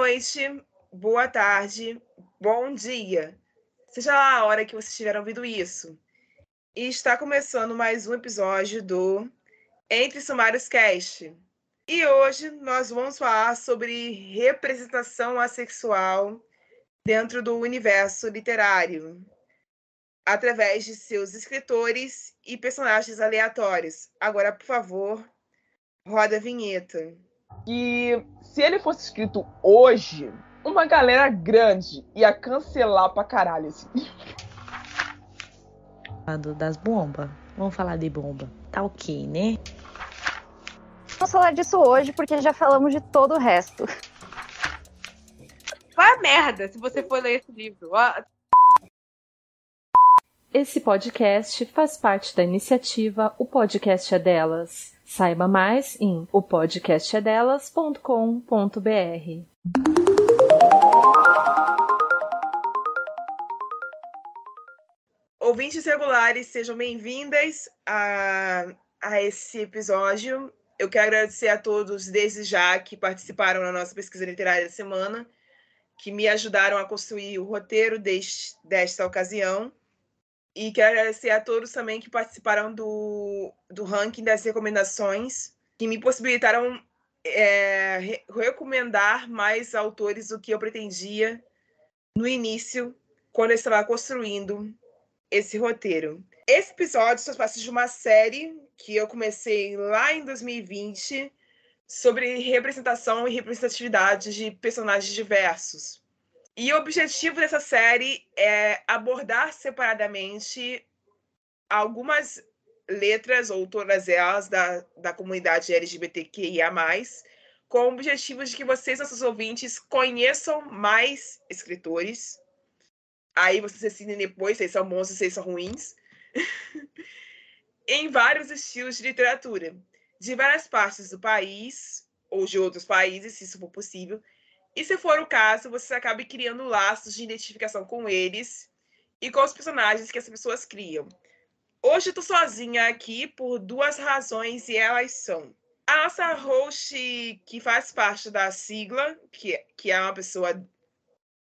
noite, boa tarde, bom dia. Seja lá a hora que vocês estiverem ouvindo isso. E está começando mais um episódio do Entre Sumários Cast. E hoje nós vamos falar sobre representação assexual dentro do universo literário, através de seus escritores e personagens aleatórios. Agora, por favor, roda a vinheta. E se ele fosse escrito hoje, uma galera grande ia cancelar pra caralho esse livro. Das bombas. Vamos falar de bomba. Tá ok, né? Vamos falar disso hoje porque já falamos de todo o resto. Vai a merda se você for ler esse livro. Esse podcast faz parte da iniciativa O Podcast é Delas. Saiba mais em opodcastedelas.com.br. Ouvintes regulares, sejam bem-vindas a esse episódio. Eu quero agradecer a todos desde já que participaram na nossa pesquisa literária da semana, que me ajudaram a construir o roteiro desta ocasião. E quero agradecer a todos também que participaram do ranking das recomendações, que me possibilitaram recomendar mais autores do que eu pretendia no início, quando eu estava construindo esse roteiro. Esse episódio faz parte de uma série que eu comecei lá em 2020 sobre representação e representatividade de personagens diversos. E o objetivo dessa série é abordar separadamente algumas letras, ou todas elas, da comunidade LGBTQIA+, com o objetivo de que vocês, nossos ouvintes, conheçam mais escritores. Aí vocês decidem depois se são bons ou se são ruins. Em vários estilos de literatura, de várias partes do país, ou de outros países, se isso for possível. E se for o caso, você acabe criando laços de identificação com eles e com os personagens que as pessoas criam. Hoje eu estou sozinha aqui por duas razões, e elas são: a nossa host, que faz parte da sigla, que é uma pessoa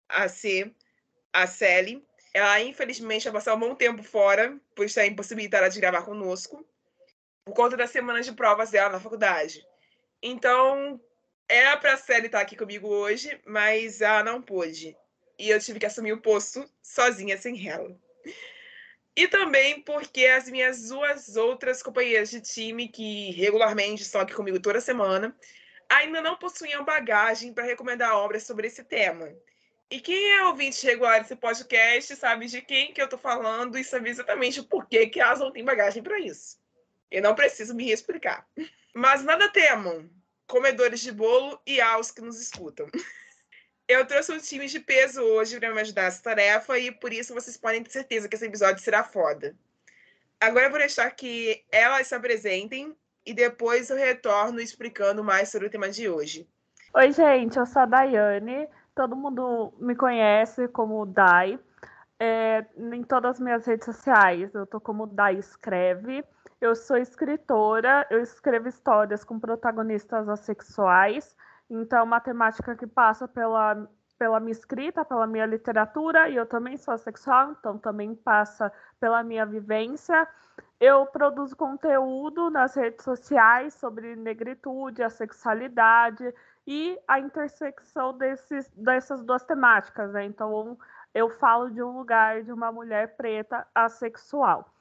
a Sally, ela infelizmente vai passar um bom tempo fora, por estar impossibilitada de gravar conosco, por conta das semanas de provas dela na faculdade. Então, era para a Sally estar aqui comigo hoje, mas ela não pôde. E eu tive que assumir o posto sozinha, sem ela. E também porque as minhas duas outras companheiras de time, que regularmente estão aqui comigo toda semana, ainda não possuíam bagagem para recomendar obras sobre esse tema. E quem é ouvinte regular desse podcast sabe de quem que eu estou falando e sabe exatamente o porquê que elas não têm bagagem para isso. Eu não preciso me explicar. Mas nada temam, comedores de bolo e aos que nos escutam. Eu trouxe um time de peso hoje para me ajudar nessa tarefa e por isso vocês podem ter certeza que esse episódio será foda. Agora eu vou deixar que elas se apresentem e depois eu retorno explicando mais sobre o tema de hoje. Oi, gente, eu sou a Daiane. Todo mundo me conhece como Dai. Em todas as minhas redes sociais, eu tô como Dai Escreve. Eu sou escritora, eu escrevo histórias com protagonistas assexuais. Então, uma temática que passa pela minha escrita, pela minha literatura, e eu também sou assexual, então também passa pela minha vivência. Eu produzo conteúdo nas redes sociais sobre negritude, assexualidade e a intersecção dessas duas temáticas, né? Então, eu falo de um lugar de uma mulher preta assexual.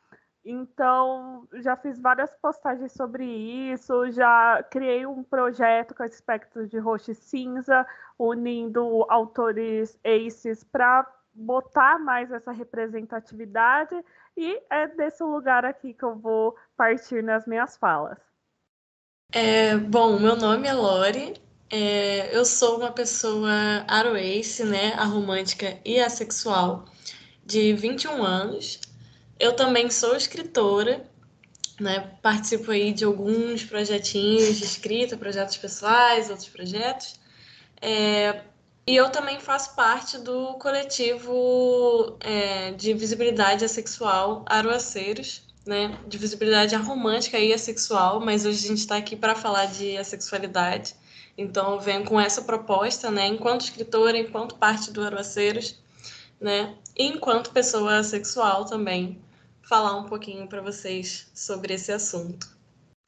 Então, já fiz várias postagens sobre isso, já criei um projeto com aspectos de roxo e cinza, unindo autores aces para botar mais essa representatividade, e é desse lugar aqui que eu vou partir nas minhas falas. Bom, meu nome é Lori, eu sou uma pessoa aroace, né, aromântica e assexual, de 21 anos. Eu também sou escritora, né? Participo aí de alguns projetinhos de escrita, projetos pessoais, outros projetos. E eu também faço parte do coletivo de visibilidade assexual Aroaceiros, né? De visibilidade aromântica e assexual, mas hoje a gente está aqui para falar de assexualidade. Então, eu venho com essa proposta, né, enquanto escritora, enquanto parte do Aroaceiros, né, e enquanto pessoa sexual também, falar um pouquinho para vocês sobre esse assunto.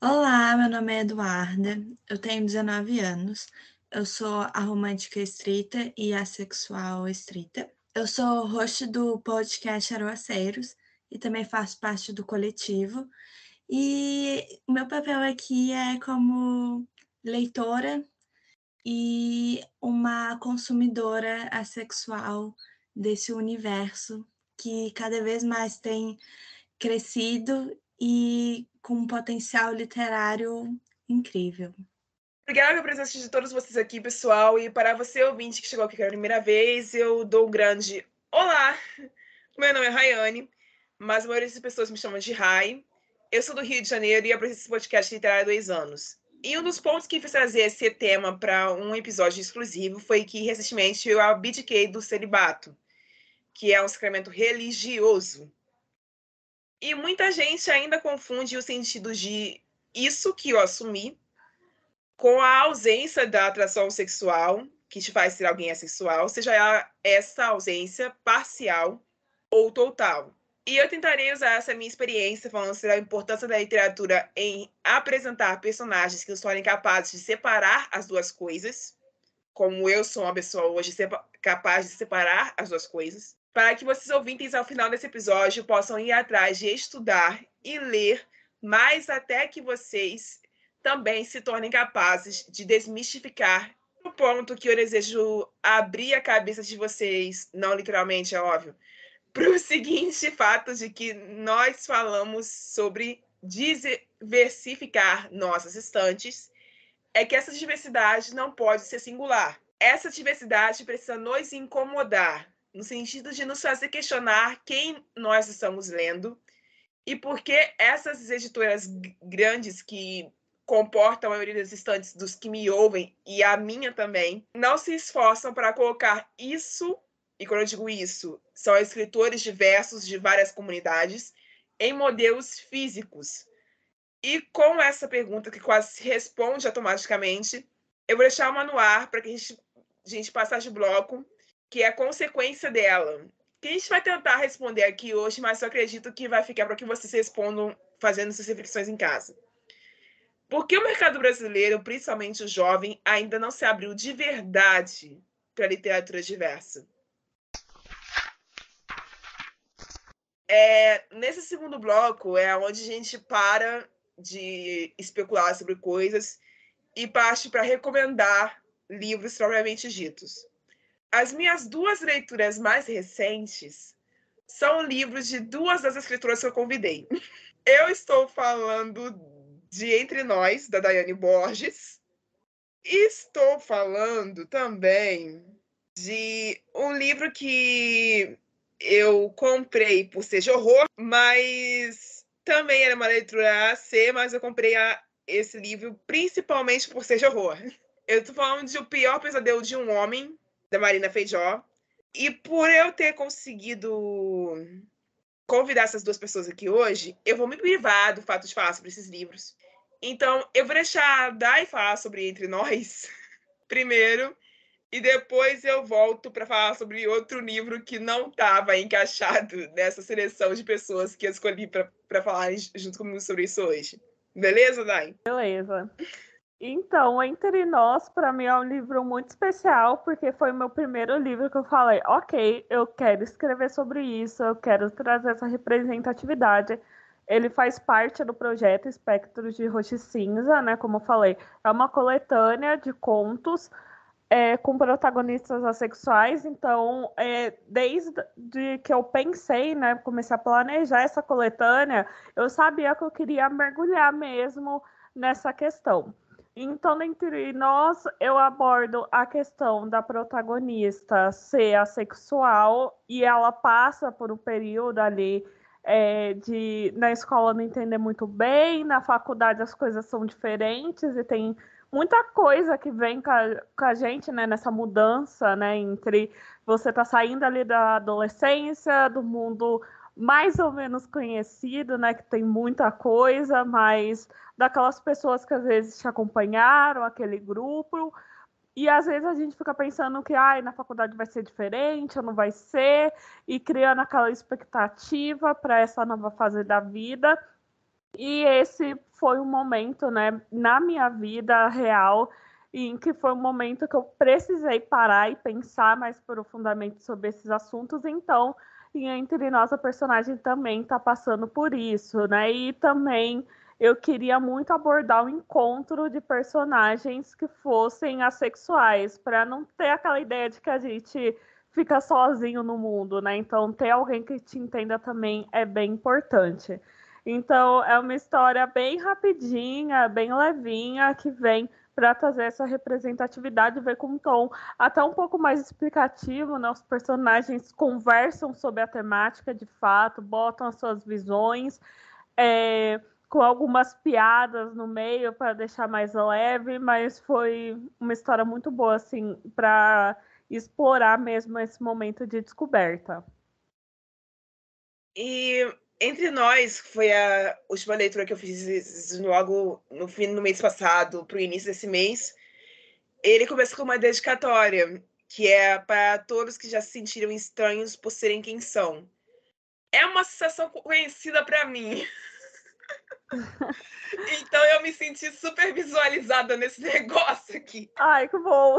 Olá, meu nome é Eduarda, eu tenho 19 anos, eu sou a romântica estrita e assexual estrita. Eu sou host do podcast Aroaceiros e também faço parte do coletivo. E o meu papel aqui é como leitora e uma consumidora assexual desse universo que cada vez mais tem crescido e com um potencial literário incrível. Obrigada pela presença de todos vocês aqui, pessoal. E para você, ouvinte, que chegou aqui pela primeira vez, eu dou um grande olá. Meu nome é Rayane, mas a maioria das pessoas me chamam de Rai. Eu sou do Rio de Janeiro e apresento esse podcast literário há 2 anos. E um dos pontos que fiz trazer esse tema para um episódio exclusivo foi que, recentemente, eu abdiquei do celibato, que é um sacramento religioso. E muita gente ainda confunde o sentido de isso que eu assumi com a ausência da atração sexual, que te faz ser alguém assexual, seja essa ausência parcial ou total. E eu tentarei usar essa minha experiência falando sobre a importância da literatura em apresentar personagens que nos tornem capazes de separar as duas coisas, como eu sou uma pessoa hoje capaz de separar as duas coisas, para que vocês ouvintes ao final desse episódio possam ir atrás de estudar e ler, mais até que vocês também se tornem capazes de desmistificar o ponto que eu desejo abrir a cabeça de vocês, não literalmente, é óbvio, para o seguinte fato de que nós falamos sobre diversificar nossas estantes, é que essa diversidade não pode ser singular. Essa diversidade precisa nos incomodar, no sentido de nos fazer questionar quem nós estamos lendo e por que essas editoras grandes que comportam a maioria das estantes dos que me ouvem, e a minha também, não se esforçam para colocar isso, e quando eu digo isso, são escritores diversos de várias comunidades, em modelos físicos. E com essa pergunta, que quase se responde automaticamente, eu vou deixar uma no ar para que a gente passar de bloco, que é a consequência dela. Que a gente vai tentar responder aqui hoje, mas eu acredito que vai ficar para que vocês respondam fazendo suas reflexões em casa. Por que o mercado brasileiro, principalmente o jovem, ainda não se abriu de verdade para a literatura diversa? Nesse segundo bloco é onde a gente para de especular sobre coisas e parte para recomendar livros propriamente ditos. As minhas 2 leituras mais recentes são livros de 2 das escritoras que eu convidei. Eu estou falando de Entre Nós, da Daiane Borges. Estou falando também de um livro que eu comprei por ser de horror, mas também era uma leitura AC, mas eu comprei esse livro principalmente por ser de horror. Eu estou falando de O Pior Pesadelo de um Homem, da Marina Feijó. E por eu ter conseguido convidar essas 2 pessoas aqui hoje, eu vou me privar do fato de falar sobre esses livros. Então, eu vou deixar a Dai falar sobre Entre Nós primeiro, e depois eu volto para falar sobre outro livro que não estava encaixado nessa seleção de pessoas que eu escolhi para falar junto comigo sobre isso hoje. Beleza, Dai? Beleza. Então, Entre Nós, para mim, é um livro muito especial, porque foi o meu primeiro livro que eu falei, ok, eu quero escrever sobre isso, eu quero trazer essa representatividade. Ele faz parte do projeto Espectros de Roxo Cinza, né? Como eu falei, é uma coletânea de contos com protagonistas assexuais. Então, desde que eu pensei, né, comecei a planejar essa coletânea, eu sabia que eu queria mergulhar mesmo nessa questão. Então, Entre Nós, eu abordo a questão da protagonista ser assexual e ela passa por um período ali na escola não entender muito bem, na faculdade as coisas são diferentes e tem muita coisa que vem com a gente, né, nessa mudança, né, entre você tá saindo ali da adolescência, do mundo mais ou menos conhecido, né? Que tem muita coisa, mas daquelas pessoas que às vezes te acompanharam, aquele grupo. E às vezes a gente fica pensando que na faculdade vai ser diferente, ou não vai ser, e criando aquela expectativa para essa nova fase da vida. E esse foi um momento, né, na minha vida real, em que foi um momento que eu precisei parar e pensar mais profundamente sobre esses assuntos. Então, Entre Nós, a personagem também está passando por isso, né? E também eu queria muito abordar o encontro de personagens que fossem assexuais, para não ter aquela ideia de que a gente fica sozinho no mundo, né? Então, ter alguém que te entenda também é bem importante. Então, é uma história bem rapidinha, bem levinha, que vem para trazer essa representatividade, ver com um tom até um pouco mais explicativo, né? Os personagens conversam sobre a temática de fato, botam as suas visões, com algumas piadas no meio para deixar mais leve, mas foi uma história muito boa, assim, para explorar mesmo esse momento de descoberta. E Entre Nós foi a última leitura que eu fiz logo no mês passado, para o início desse mês. Ele começa com uma dedicatória, que é para todos que já se sentiram estranhos por serem quem são. É uma sensação conhecida para mim. Então eu me senti super visualizada nesse negócio aqui. Ai, que bom!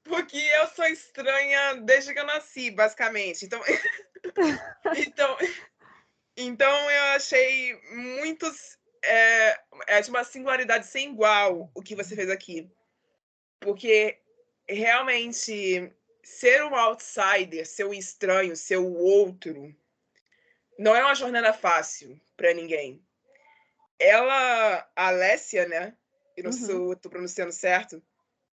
Porque eu sou estranha desde que eu nasci, basicamente. Então eu achei muitos... É de uma singularidade sem igual o que você fez aqui. Porque realmente ser um outsider, ser um estranho, ser o outro, não é uma jornada fácil para ninguém. Ela, a Alessia, né? Eu não sei se eu tô pronunciando certo.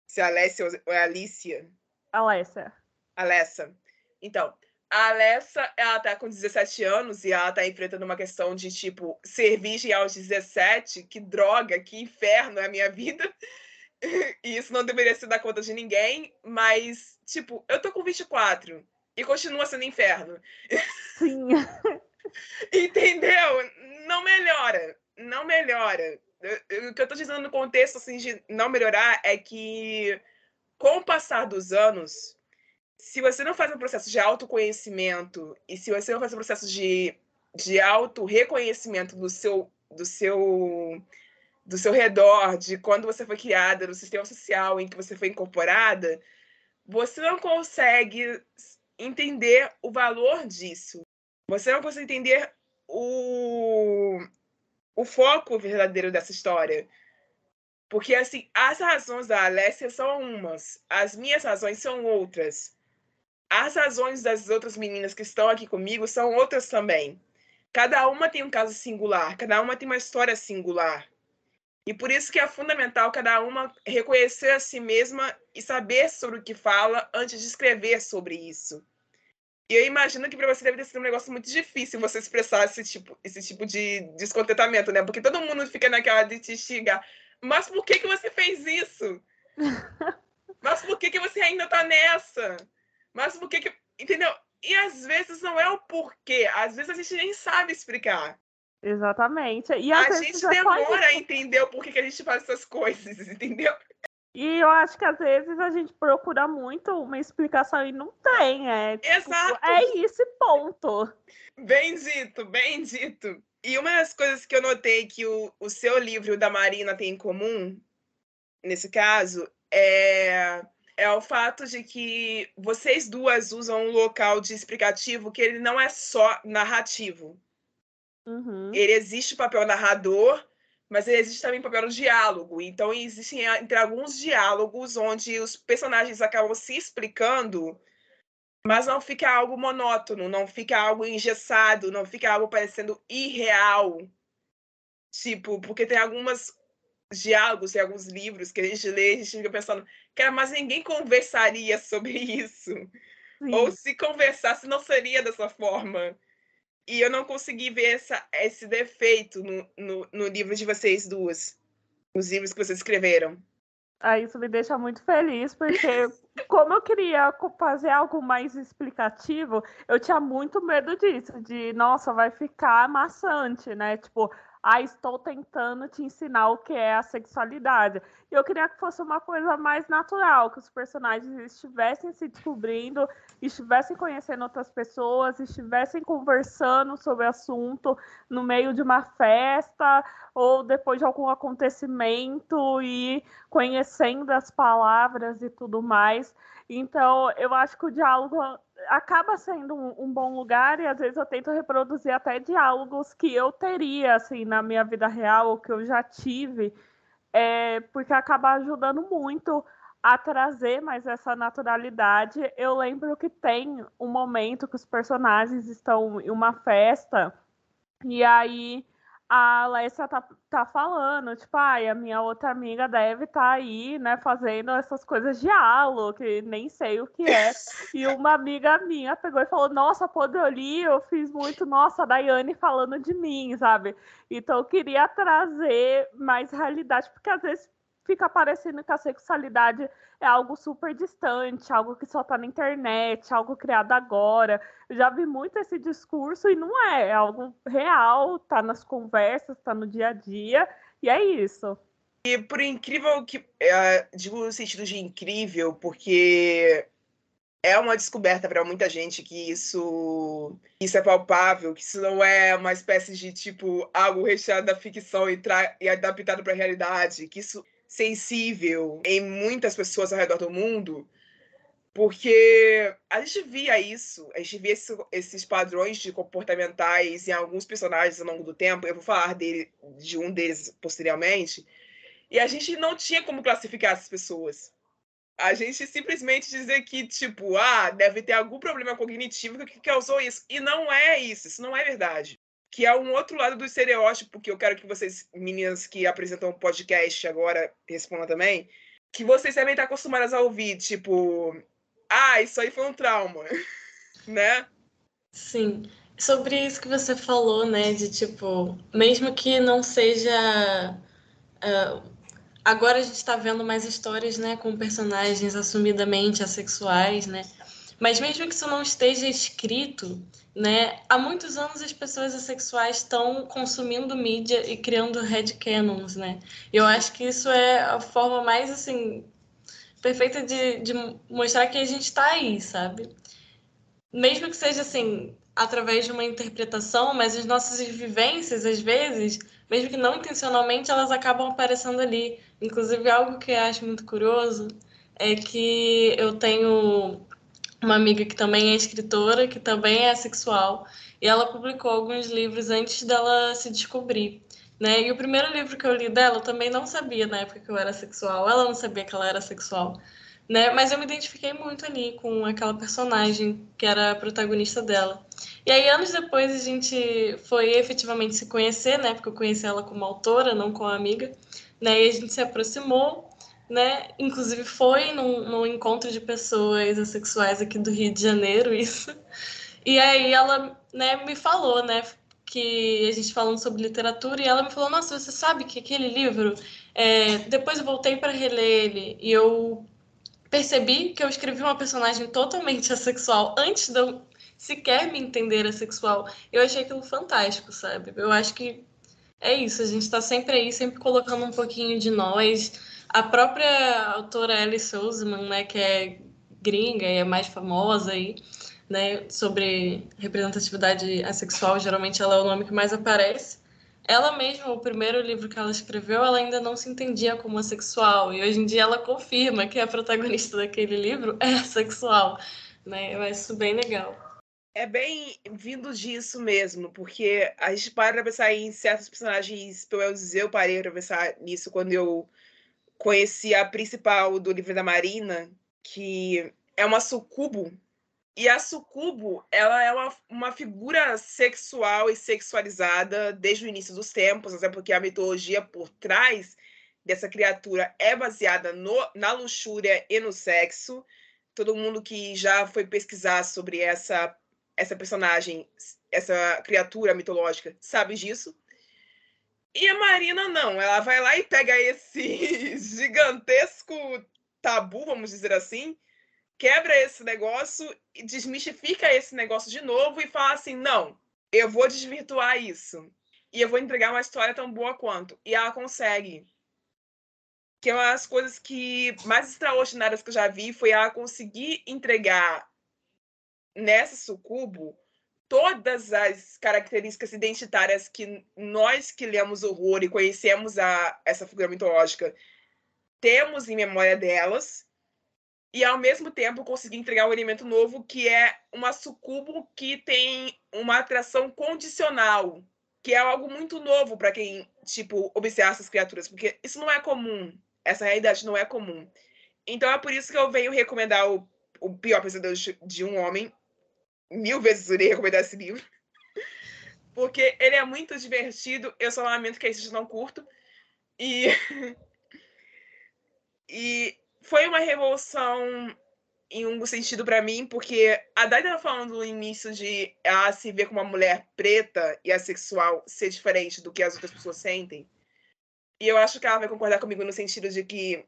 Se é Alessia ou é Alicia. Alessia. Então, a Alessa, ela tá com 17 anos e ela tá enfrentando uma questão de, tipo, ser virgem aos 17, que droga, que inferno é a minha vida. E isso não deveria se dar conta de ninguém, mas, tipo, eu tô com 24 e continua sendo inferno. Sim. Entendeu? Não melhora. Não melhora. O que eu tô dizendo no contexto, assim, de não melhorar é que, com o passar dos anos, se você não faz um processo de autoconhecimento e se você não faz um processo de auto-reconhecimento do seu redor, de quando você foi criada, do sistema social em que você foi incorporada, você não consegue entender o valor disso. Você não consegue entender o foco verdadeiro dessa história. Porque, assim, as razões da Alessia são umas, as minhas razões são outras. As razões das outras meninas que estão aqui comigo são outras também. Cada uma tem um caso singular, cada uma tem uma história singular. E por isso que é fundamental cada uma reconhecer a si mesma e saber sobre o que fala antes de escrever sobre isso. E eu imagino que para você deve ter sido um negócio muito difícil você expressar esse tipo de descontentamento, né? Porque todo mundo fica naquela de te xingar. Mas por que você fez isso? Mas por que você ainda tá nessa? Mas por que... Entendeu? E às vezes não é o porquê. Às vezes a gente nem sabe explicar. Exatamente. E a gente demora a entender o porquê que a gente faz essas coisas, entendeu? E eu acho que às vezes a gente procura muito uma explicação e não tem. Exato. É isso, ponto. Bem dito, bem dito. E uma das coisas que eu notei que o seu livro e o da Marina tem em comum, nesse caso, é o fato de que vocês duas usam um local de explicativo que ele não é só narrativo. Ele existe o papel narrador, mas ele existe também o papel do diálogo. Então, existem entre alguns diálogos onde os personagens acabam se explicando, mas não fica algo monótono, não fica algo engessado, não fica algo parecendo irreal. Tipo, porque tem alguns diálogos e alguns livros que a gente lê e a gente fica pensando, cara, mas ninguém conversaria sobre isso. Sim. Ou se conversasse, não seria dessa forma. E eu não consegui ver esse defeito no livro de vocês duas. Nos livros que vocês escreveram. Isso me deixa muito feliz, porque como eu queria fazer algo mais explicativo, eu tinha muito medo disso, de, nossa, vai ficar maçante, né? Tipo, estou tentando te ensinar o que é a sexualidade. E eu queria que fosse uma coisa mais natural, que os personagens estivessem se descobrindo, estivessem conhecendo outras pessoas, estivessem conversando sobre o assunto no meio de uma festa ou depois de algum acontecimento e conhecendo as palavras e tudo mais. Então, eu acho que o diálogo acaba sendo um bom lugar e às vezes eu tento reproduzir até diálogos que eu teria assim na minha vida real ou que eu já tive, porque acaba ajudando muito a trazer mais essa naturalidade. Eu lembro que tem um momento que os personagens estão em uma festa e aí a Alessia tá falando, tipo, a minha outra amiga deve estar aí, né, fazendo essas coisas de halo, que nem sei o que é. E uma amiga minha pegou e falou, nossa, Podoli, eu fiz muito, nossa, a Daiane falando de mim, sabe? Então eu queria trazer mais realidade, porque às vezes fica parecendo que a sexualidade é algo super distante, algo que só tá na internet, algo criado agora. Eu já vi muito esse discurso e não é algo real, tá nas conversas, tá no dia a dia, e é isso. E por incrível que... digo no sentido de incrível, porque é uma descoberta para muita gente que isso é palpável, que isso não é uma espécie de, tipo, algo recheado da ficção e adaptado para a realidade, que isso é sensível em muitas pessoas ao redor do mundo, porque a gente via isso, a gente via esses padrões de comportamentais em alguns personagens ao longo do tempo, eu vou falar de um deles posteriormente, e a gente não tinha como classificar essas pessoas. A gente simplesmente dizer que, tipo, deve ter algum problema cognitivo que causou isso. E não é isso não é verdade. Que é um outro lado do estereótipo que eu quero que vocês, meninas que apresentam o podcast agora, respondam também, que vocês devem estar acostumadas a ouvir, tipo, isso aí foi um trauma, né? Sim. Sobre isso que você falou, né, de tipo, mesmo que não seja... agora a gente está vendo mais histórias, né, com personagens assumidamente assexuais, né? Mas mesmo que isso não esteja escrito, né, há muitos anos as pessoas assexuais estão consumindo mídia e criando headcanons, né? E eu acho que isso é a forma mais, assim, perfeita de mostrar que a gente está aí, sabe? Mesmo que seja, assim, através de uma interpretação, mas as nossas vivências, às vezes, mesmo que não intencionalmente, elas acabam aparecendo ali. Inclusive, algo que eu acho muito curioso é que eu tenho uma amiga que também é escritora, que também é assexual, e ela publicou alguns livros antes dela se descobrir, né? E o primeiro livro que eu li dela, eu também não sabia na época que eu era sexual, ela não sabia que ela era sexual, né? Mas eu me identifiquei muito ali com aquela personagem que era a protagonista dela. E aí, anos depois, a gente foi efetivamente se conhecer, né? Porque eu conheci ela como autora, não como amiga, né? E a gente se aproximou, né? Inclusive foi num encontro de pessoas assexuais aqui do Rio de Janeiro, isso. E aí ela, né, me falou, né, que a gente falando sobre literatura, e ela me falou, nossa, você sabe que aquele livro, depois eu voltei para reler ele, e eu percebi que eu escrevi uma personagem totalmente assexual antes de eu sequer me entender assexual. Eu achei aquilo fantástico, sabe? Eu acho que é isso, a gente está sempre aí, sempre colocando um pouquinho de nós. A própria autora Alice Oseman, né, que é gringa e é mais famosa aí, né, sobre representatividade assexual, geralmente ela é o nome que mais aparece. Ela mesma, o primeiro livro que ela escreveu, ela ainda não se entendia como assexual, e hoje em dia ela confirma que a protagonista daquele livro é assexual, né? Eu acho isso bem legal. É bem vindo disso mesmo, porque a gente para pra pensar em certos personagens, pelo menos eu parei pra pensar nisso quando eu conheci a principal do livro da Marina, que é uma sucubo, e a sucubo, ela é uma figura sexual e sexualizada desde o início dos tempos, até porque a mitologia por trás dessa criatura é baseada na luxúria e no sexo. Todo mundo que já foi pesquisar sobre essa personagem, essa criatura mitológica, sabe disso. E a Marina não, ela vai lá e pega esse gigantesco tabu, vamos dizer assim, quebra esse negócio e desmistifica esse negócio de novo e fala assim, não, eu vou desvirtuar isso. E eu vou entregar uma história tão boa quanto. E ela consegue. Que é uma das coisas mais extraordinárias que eu já vi foi ela conseguir entregar nessa sucubo todas as características identitárias que nós que lemos horror e conhecemos essa figura mitológica temos em memória delas, e ao mesmo tempo conseguir entregar um elemento novo que é uma sucubo que tem uma atração condicional, que é algo muito novo para quem, observa essas criaturas, porque isso não é comum, essa realidade não é comum. Então é por isso que eu venho recomendar o Pior Pesadelo de um Homem. 1000 vezes eu irei recomendar esse livro. Porque ele é muito divertido. Eu só lamento que esse eu não curto. E foi uma revolução em um sentido para mim, porque a Dai estava falando no início de ela se ver como uma mulher preta e assexual ser diferente do que as outras pessoas sentem. E eu acho que ela vai concordar comigo no sentido de que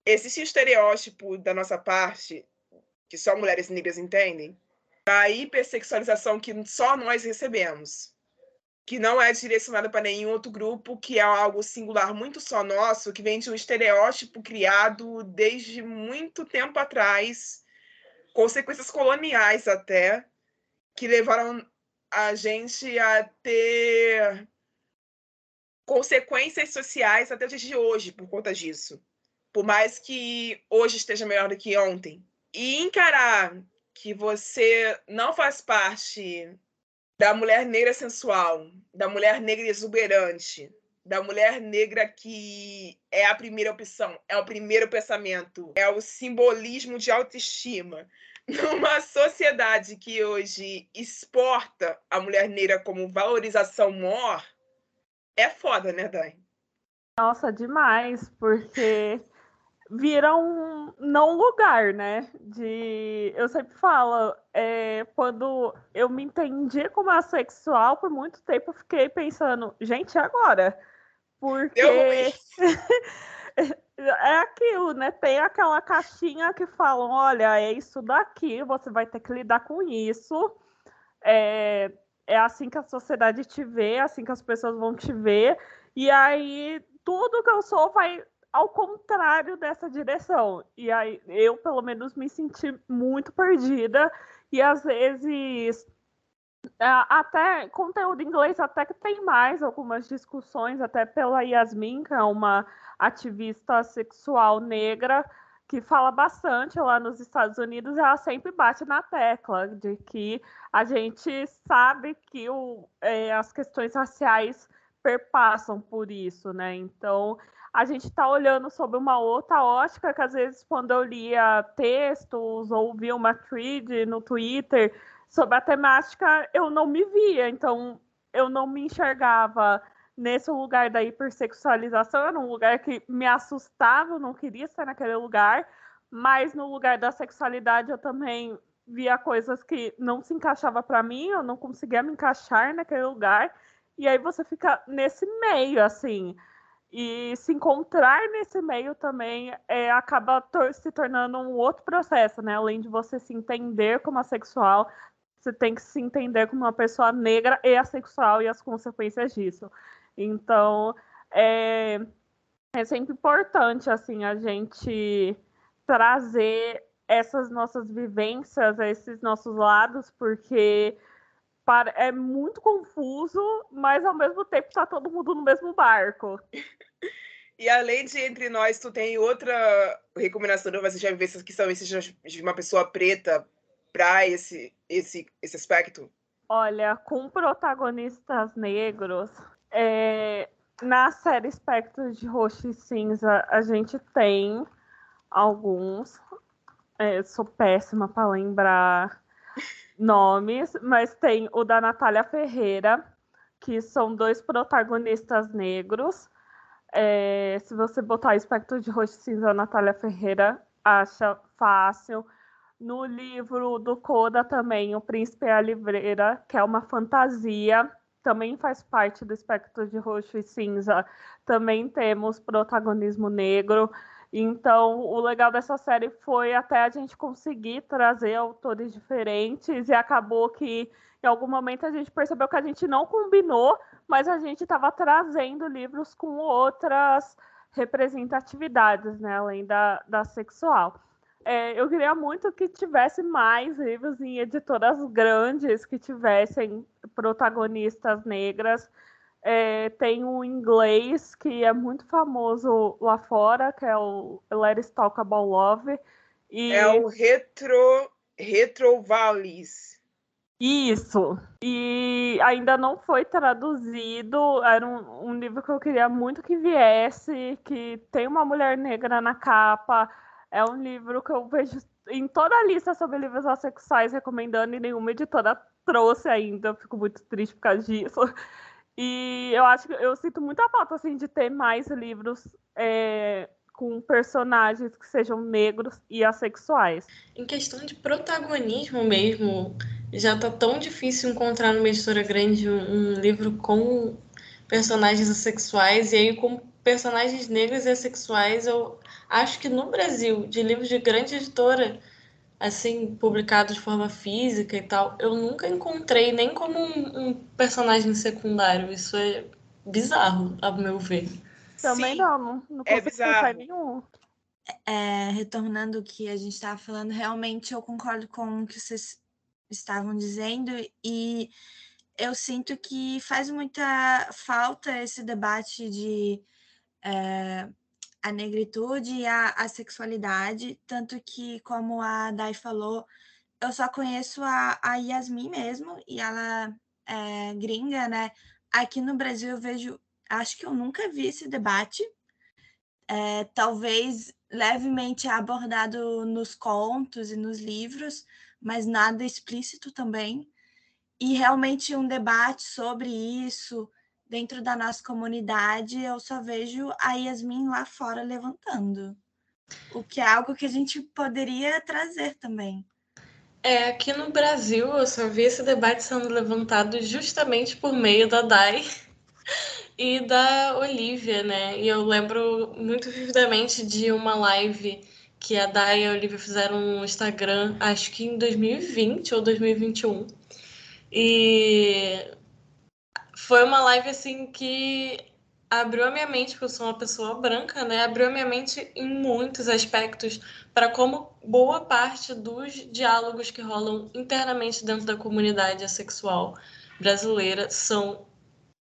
existe um estereótipo da nossa parte, que só mulheres negras entendem, da hipersexualização que só nós recebemos, que não é direcionada para nenhum outro grupo, que é algo singular muito só nosso, que vem de um estereótipo criado desde muito tempo atrás, consequências coloniais até, que levaram a gente a ter consequências sociais até o dia de hoje por conta disso. Por mais que hoje esteja melhor do que ontem. E encarar que você não faz parte da mulher negra sensual, da mulher negra exuberante, da mulher negra que é a primeira opção, é o primeiro pensamento, é o simbolismo de autoestima. Numa sociedade que hoje exporta a mulher negra como valorização maior, é foda, né, Dai? Nossa, demais, porque vira um não lugar, né? Eu sempre falo, quando eu me entendi como assexual, por muito tempo eu fiquei pensando, gente, agora? Porque é aquilo, né? Tem aquela caixinha que falam, olha, é isso daqui, você vai ter que lidar com isso. É assim que a sociedade te vê, é assim que as pessoas vão te ver. E aí, tudo que eu sou vai ao contrário dessa direção. E aí, eu, pelo menos, me senti muito perdida. E, às vezes, até conteúdo em inglês, até que tem mais algumas discussões, até pela Yasmin, que é uma ativista sexual negra, que fala bastante lá nos Estados Unidos, ela sempre bate na tecla de que a gente sabe que as questões raciais perpassam por isso, né? Então, a gente está olhando sob uma outra ótica, que às vezes quando eu lia textos ou via uma thread no Twitter sobre a temática, eu não me via, então eu não me enxergava nesse lugar da hipersexualização, era um lugar que me assustava, eu não queria estar naquele lugar, mas no lugar da sexualidade eu também via coisas que não se encaixavam para mim, eu não conseguia me encaixar naquele lugar, e aí você fica nesse meio, assim, e se encontrar nesse meio também acaba se tornando um outro processo, né? Além de você se entender como assexual, você tem que se entender como uma pessoa negra e assexual e as consequências disso. Então, é sempre importante, assim, a gente trazer essas nossas vivências, esses nossos lados, porque é muito confuso, mas ao mesmo tempo está todo mundo no mesmo barco. E além de Entre Nós, tu tem outra recomendação de você já vivências que são esses de uma pessoa preta para esse aspecto? Olha, com protagonistas negros, na série Espectros de Roxo e Cinza, a gente tem alguns. Sou péssima para lembrar nomes, mas tem o da Natália Ferreira, que são 2 protagonistas negros. Se você botar Espectro de Roxo e Cinza, Natália Ferreira, acha fácil. No livro do Coda também, O Príncipe e a Livreira, que é uma fantasia, também faz parte do Espectro de Roxo e Cinza. Também temos protagonismo negro. Então, o legal dessa série foi até a gente conseguir trazer autores diferentes, e acabou que em algum momento a gente percebeu que a gente não combinou, mas a gente estava trazendo livros com outras representatividades, né, além da sexual. Eu queria muito que tivesse mais livros em editoras grandes, que tivessem protagonistas negras. Tem um inglês que é muito famoso lá fora, que é o Let's Talk About Love. É o Retro Valleys. Isso. E ainda não foi traduzido. Era um livro que eu queria muito que viesse, que tem uma mulher negra na capa. É um livro que eu vejo em toda a lista sobre livros assexuais recomendando, e nenhuma editora trouxe ainda. Eu fico muito triste por causa disso. E eu acho que eu sinto muita falta assim, de ter mais livros com personagens que sejam negros e assexuais. Em questão de protagonismo mesmo, já tá tão difícil encontrar numa editora grande um livro com personagens assexuais, e aí com personagens negros e assexuais. Eu acho que no Brasil, de livros de grande editora, assim, publicados de forma física e tal, eu nunca encontrei nem como um personagem secundário. Isso é bizarro, ao meu ver. Também Sim, não consigo pensar em nenhum. Retornando o que a gente estava falando, realmente eu concordo com o que vocês estavam dizendo, e eu sinto que faz muita falta esse debate de a negritude e a sexualidade, tanto que, como a Dai falou, eu só conheço a Yasmin mesmo, e ela é gringa, né? Aqui no Brasil eu vejo, acho que eu nunca vi esse debate, talvez levemente abordado nos contos e nos livros, mas nada explícito também. E realmente um debate sobre isso dentro da nossa comunidade, eu só vejo a Yasmin lá fora levantando, o que é algo que a gente poderia trazer também. Aqui no Brasil eu só vi esse debate sendo levantado justamente por meio da Dai e da Olivia, né? E eu lembro muito vividamente de uma live que a Dai e a Olivia fizeram no Instagram, acho que em 2020 ou 2021. E foi uma live assim que abriu a minha mente, porque eu sou uma pessoa branca, né? Abriu a minha mente em muitos aspectos para como boa parte dos diálogos que rolam internamente dentro da comunidade assexual brasileira são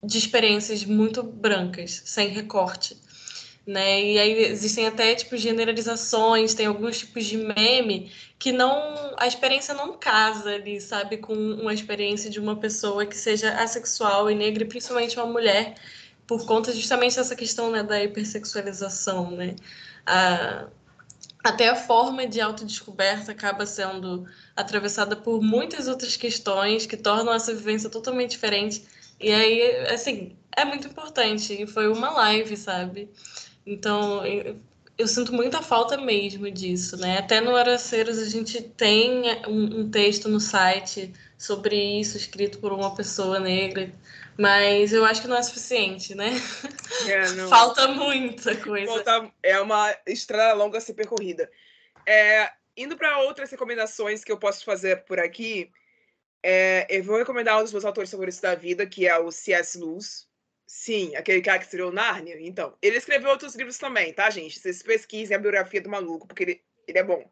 de experiências muito brancas, sem recorte, né? E aí existem até tipo generalizações, tem alguns tipos de meme que a experiência não casa ali, sabe, com uma experiência de uma pessoa que seja assexual e negra, e principalmente uma mulher, por conta justamente dessa questão, né, da hipersexualização, né? Até a forma de autodescoberta acaba sendo atravessada por muitas outras questões que tornam essa vivência totalmente diferente. E aí, assim, é muito importante. E foi uma live, sabe? Então, eu sinto muita falta mesmo disso, né? Até no Araceiros a gente tem um texto no site sobre isso, escrito por uma pessoa negra, mas eu acho que não é suficiente, né? Não. Falta muita coisa. É uma estrada longa a ser percorrida. Indo para outras recomendações que eu posso fazer por aqui, eu vou recomendar um dos meus autores favoritos da vida, que é o C.S. Lewis. Sim, aquele cara que escreveu Nárnia. Então, ele escreveu outros livros também, tá, gente? Vocês pesquisem a biografia do maluco, porque ele é bom.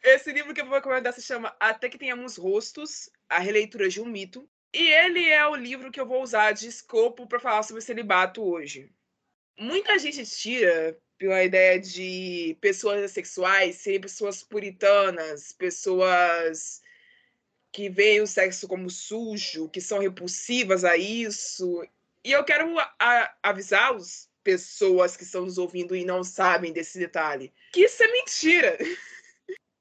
Esse livro que eu vou recomendar se chama Até que Tenhamos Rostos, a releitura de um mito. E ele é o livro que eu vou usar de escopo para falar sobre celibato hoje. Muita gente tira pela ideia de pessoas assexuais serem pessoas puritanas, pessoas que veem o sexo como sujo, que são repulsivas a isso. E eu quero avisar as pessoas que estão nos ouvindo e não sabem desse detalhe, que isso é mentira.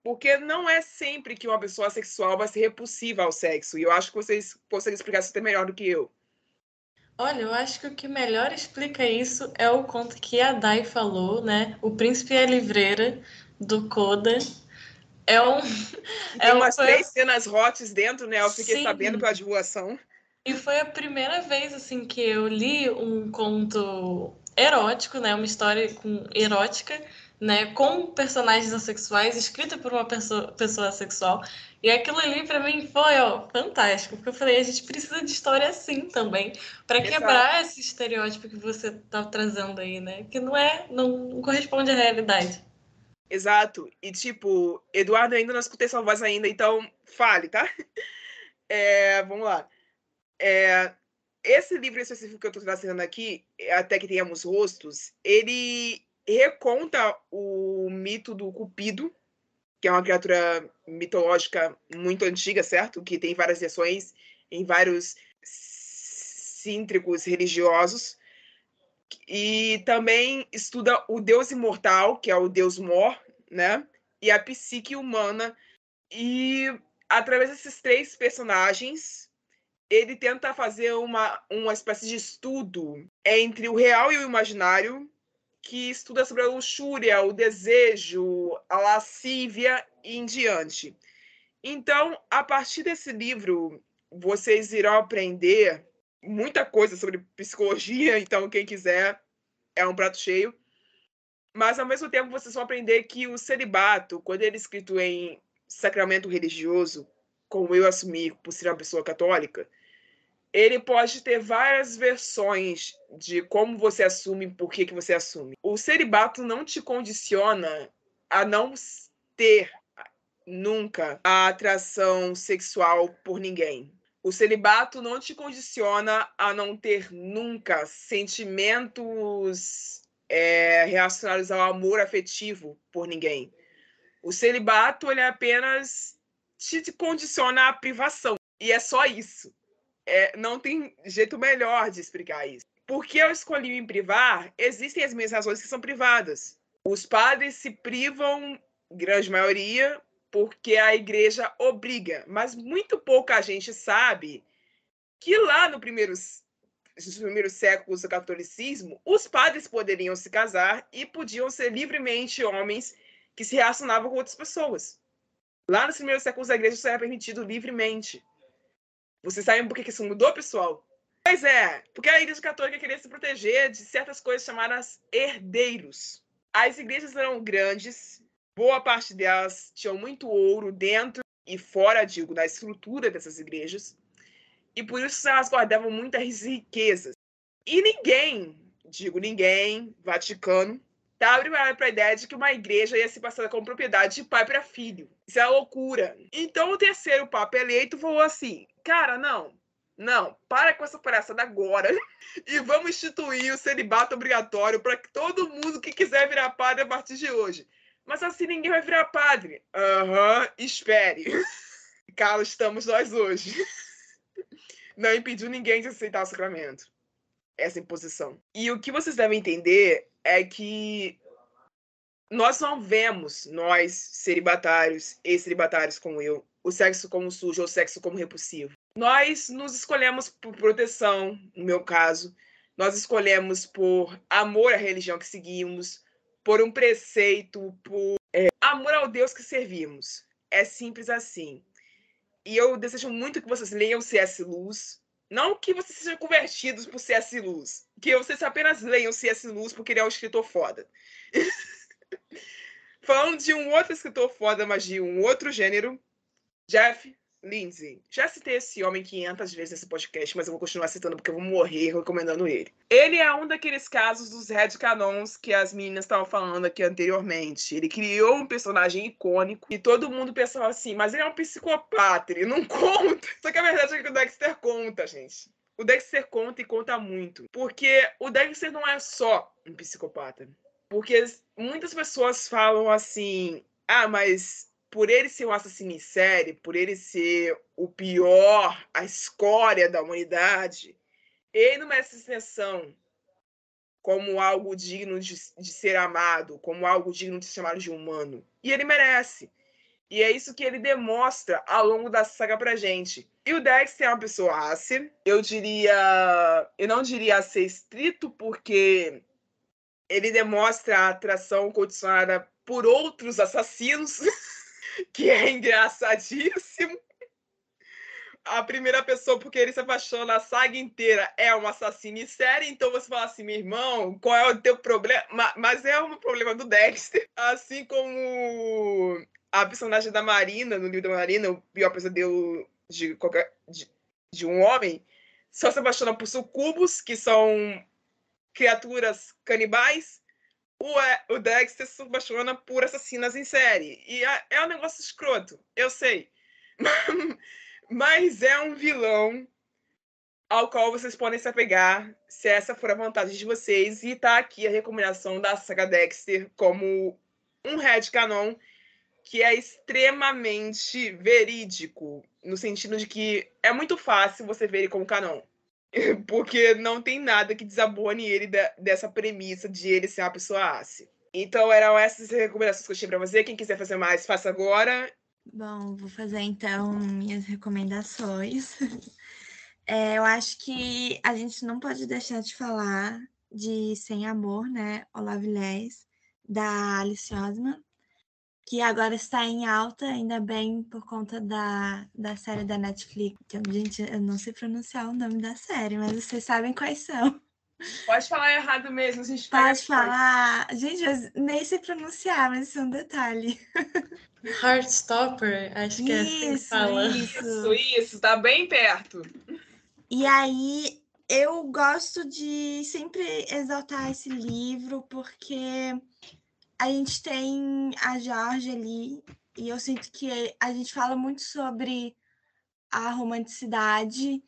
Porque não é sempre que uma pessoa sexual vai ser repulsiva ao sexo. E eu acho que vocês conseguem explicar isso até melhor do que eu. Olha, eu acho que o que melhor explica isso é o conto que a Dai falou, né? O Príncipe e a Livreira, do Coda. Tem umas 3 cenas hots dentro, né? Eu fiquei sabendo pela divulgação. E foi a primeira vez, assim, que eu li um conto erótico, né? Uma história erótica, né? Com personagens assexuais, escrita por uma pessoa assexual. E aquilo ali, pra mim, foi, ó, fantástico. Porque eu falei, a gente precisa de história assim também, pra quebrar esse estereótipo que você tá trazendo aí, né? Que não corresponde à realidade. Exato. E, tipo, Eduardo, ainda não escutei sua voz ainda, então fale, tá? Vamos lá. Esse livro específico que eu estou trazendo aqui, Até que Tenhamos Rostos, ele reconta o mito do Cupido, que é uma criatura mitológica muito antiga, certo? Que tem várias versões em vários cíntricos religiosos. E também estuda o deus imortal, que é o deus Mor, né? E a psique humana. E através desses 3 personagens, ele tenta fazer uma espécie de estudo entre o real e o imaginário, que estuda sobre a luxúria, o desejo, a lascívia e em diante. Então, a partir desse livro, vocês irão aprender muita coisa sobre psicologia, então quem quiser é um prato cheio. Mas, ao mesmo tempo, vocês vão aprender que o celibato, quando ele é escrito em sacramento religioso, como eu assumi por ser uma pessoa católica, ele pode ter várias versões de como você assume e por que você assume. O celibato não te condiciona a não ter nunca a atração sexual por ninguém. O celibato não te condiciona a não ter nunca sentimentos relacionados ao amor afetivo por ninguém. O celibato, ele apenas te condiciona à privação. E é só isso. Não tem jeito melhor de explicar isso. Por que eu escolhi me privar? Existem as minhas razões que são privadas. Os padres se privam, grande maioria, porque a igreja obriga. Mas muito pouca gente sabe que lá nos primeiros séculos do catolicismo, os padres poderiam se casar e podiam ser livremente homens que se relacionavam com outras pessoas. Lá nos primeiros séculos da igreja isso era permitido livremente. Vocês sabem por que isso mudou, pessoal? Pois é, porque a Igreja Católica queria se proteger de certas coisas chamadas herdeiros. As igrejas eram grandes, boa parte delas tinham muito ouro dentro e fora, digo, da estrutura dessas igrejas, e por isso elas guardavam muitas riquezas. E ninguém, Vaticano, estava preparado para a ideia de que uma igreja ia se passar como propriedade de pai para filho. Isso é loucura. Então o terceiro papa eleito falou assim, cara, não, para com essa palhaçada agora e vamos instituir o celibato obrigatório para que todo mundo que quiser virar padre a partir de hoje. Mas assim ninguém vai virar padre. Espere. Cá estamos nós hoje. Não impediu ninguém de aceitar o sacramento. Essa imposição. E o que vocês devem entender é que nós não vemos, nós, celibatários e celibatários como eu, o sexo como sujo ou o sexo como repulsivo. Nós nos escolhemos por proteção, no meu caso. Nós escolhemos por amor à religião que seguimos, por um preceito, por amor ao Deus que servimos. É simples assim. E eu desejo muito que vocês leiam C.S. Lewis. Não que vocês sejam convertidos por C.S. Lewis. Que vocês apenas leiam C.S. Lewis porque ele é um escritor foda. Falando de um outro escritor foda, mas de um outro gênero, Jeff Lindsay. Já citei esse homem 500 vezes nesse podcast, mas eu vou continuar citando porque eu vou morrer recomendando ele. Ele é um daqueles casos dos headcanons que as meninas estavam falando aqui anteriormente. Ele criou um personagem icônico e todo mundo pensava assim, mas ele é um psicopata, ele não conta. Só que a verdade é que o Dexter conta, gente. O Dexter conta e conta muito. Porque o Dexter não é só um psicopata. Porque muitas pessoas falam assim, mas por ele ser um assassino em série, por ele ser o pior, a escória da humanidade, ele não merece extensão como algo digno de ser amado, como algo digno de ser chamado de humano. E ele merece. E é isso que ele demonstra ao longo da saga pra gente. E o Dexter é uma pessoa ácida. Eu não diria ser estrito, porque ele demonstra a atração condicionada por outros assassinos, que é engraçadíssimo. a primeira pessoa porque ele se apaixona a saga inteira é um assassino em série, então você fala assim, meu irmão, qual é o teu problema? Mas é um problema do Dexter, assim como a personagem da Marina, no livro da Marina, o pior pesadelo de um homem, só se apaixona por sucubos, que são criaturas canibais. O Dexter se apaixona por assassinas em série. E é um negócio escroto, eu sei. Mas é um vilão ao qual vocês podem se apegar, se essa for a vontade de vocês. E tá aqui a recomendação da saga Dexter como um headcanon que é extremamente verídico, no sentido de que é muito fácil você ver ele como canon. Porque não tem nada que desabone ele dessa premissa de ele ser uma pessoa ace. Então eram essas recomendações que eu tinha pra você. Quem quiser fazer mais, faça agora. Bom, vou fazer então minhas recomendações. Eu acho que a gente não pode deixar de falar de Sem Amor, né? O Loveless, da Alice Oseman, que agora está em alta, ainda bem por conta da série da Netflix. Gente, eu não sei pronunciar o nome da série, mas vocês sabem quais são. Pode falar errado mesmo, a gente pode falar. Gente, eu nem sei pronunciar, mas isso é um detalhe. Heartstopper, acho que é assim que fala. Isso, tá bem perto. E aí, eu gosto de sempre exaltar esse livro, porque a gente tem a Jorge ali, e eu sinto que a gente fala muito sobre a romanticidade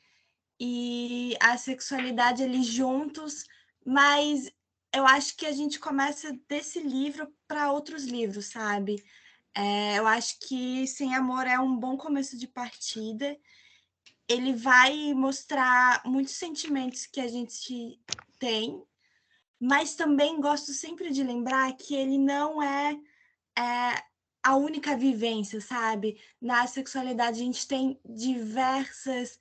e a sexualidade ali juntos, mas eu acho que a gente começa desse livro para outros livros, sabe? Eu acho que Sem Amor é um bom começo de partida. Ele vai mostrar muitos sentimentos que a gente tem, mas também gosto sempre de lembrar que ele não é a única vivência, sabe? Na sexualidade a gente tem diversas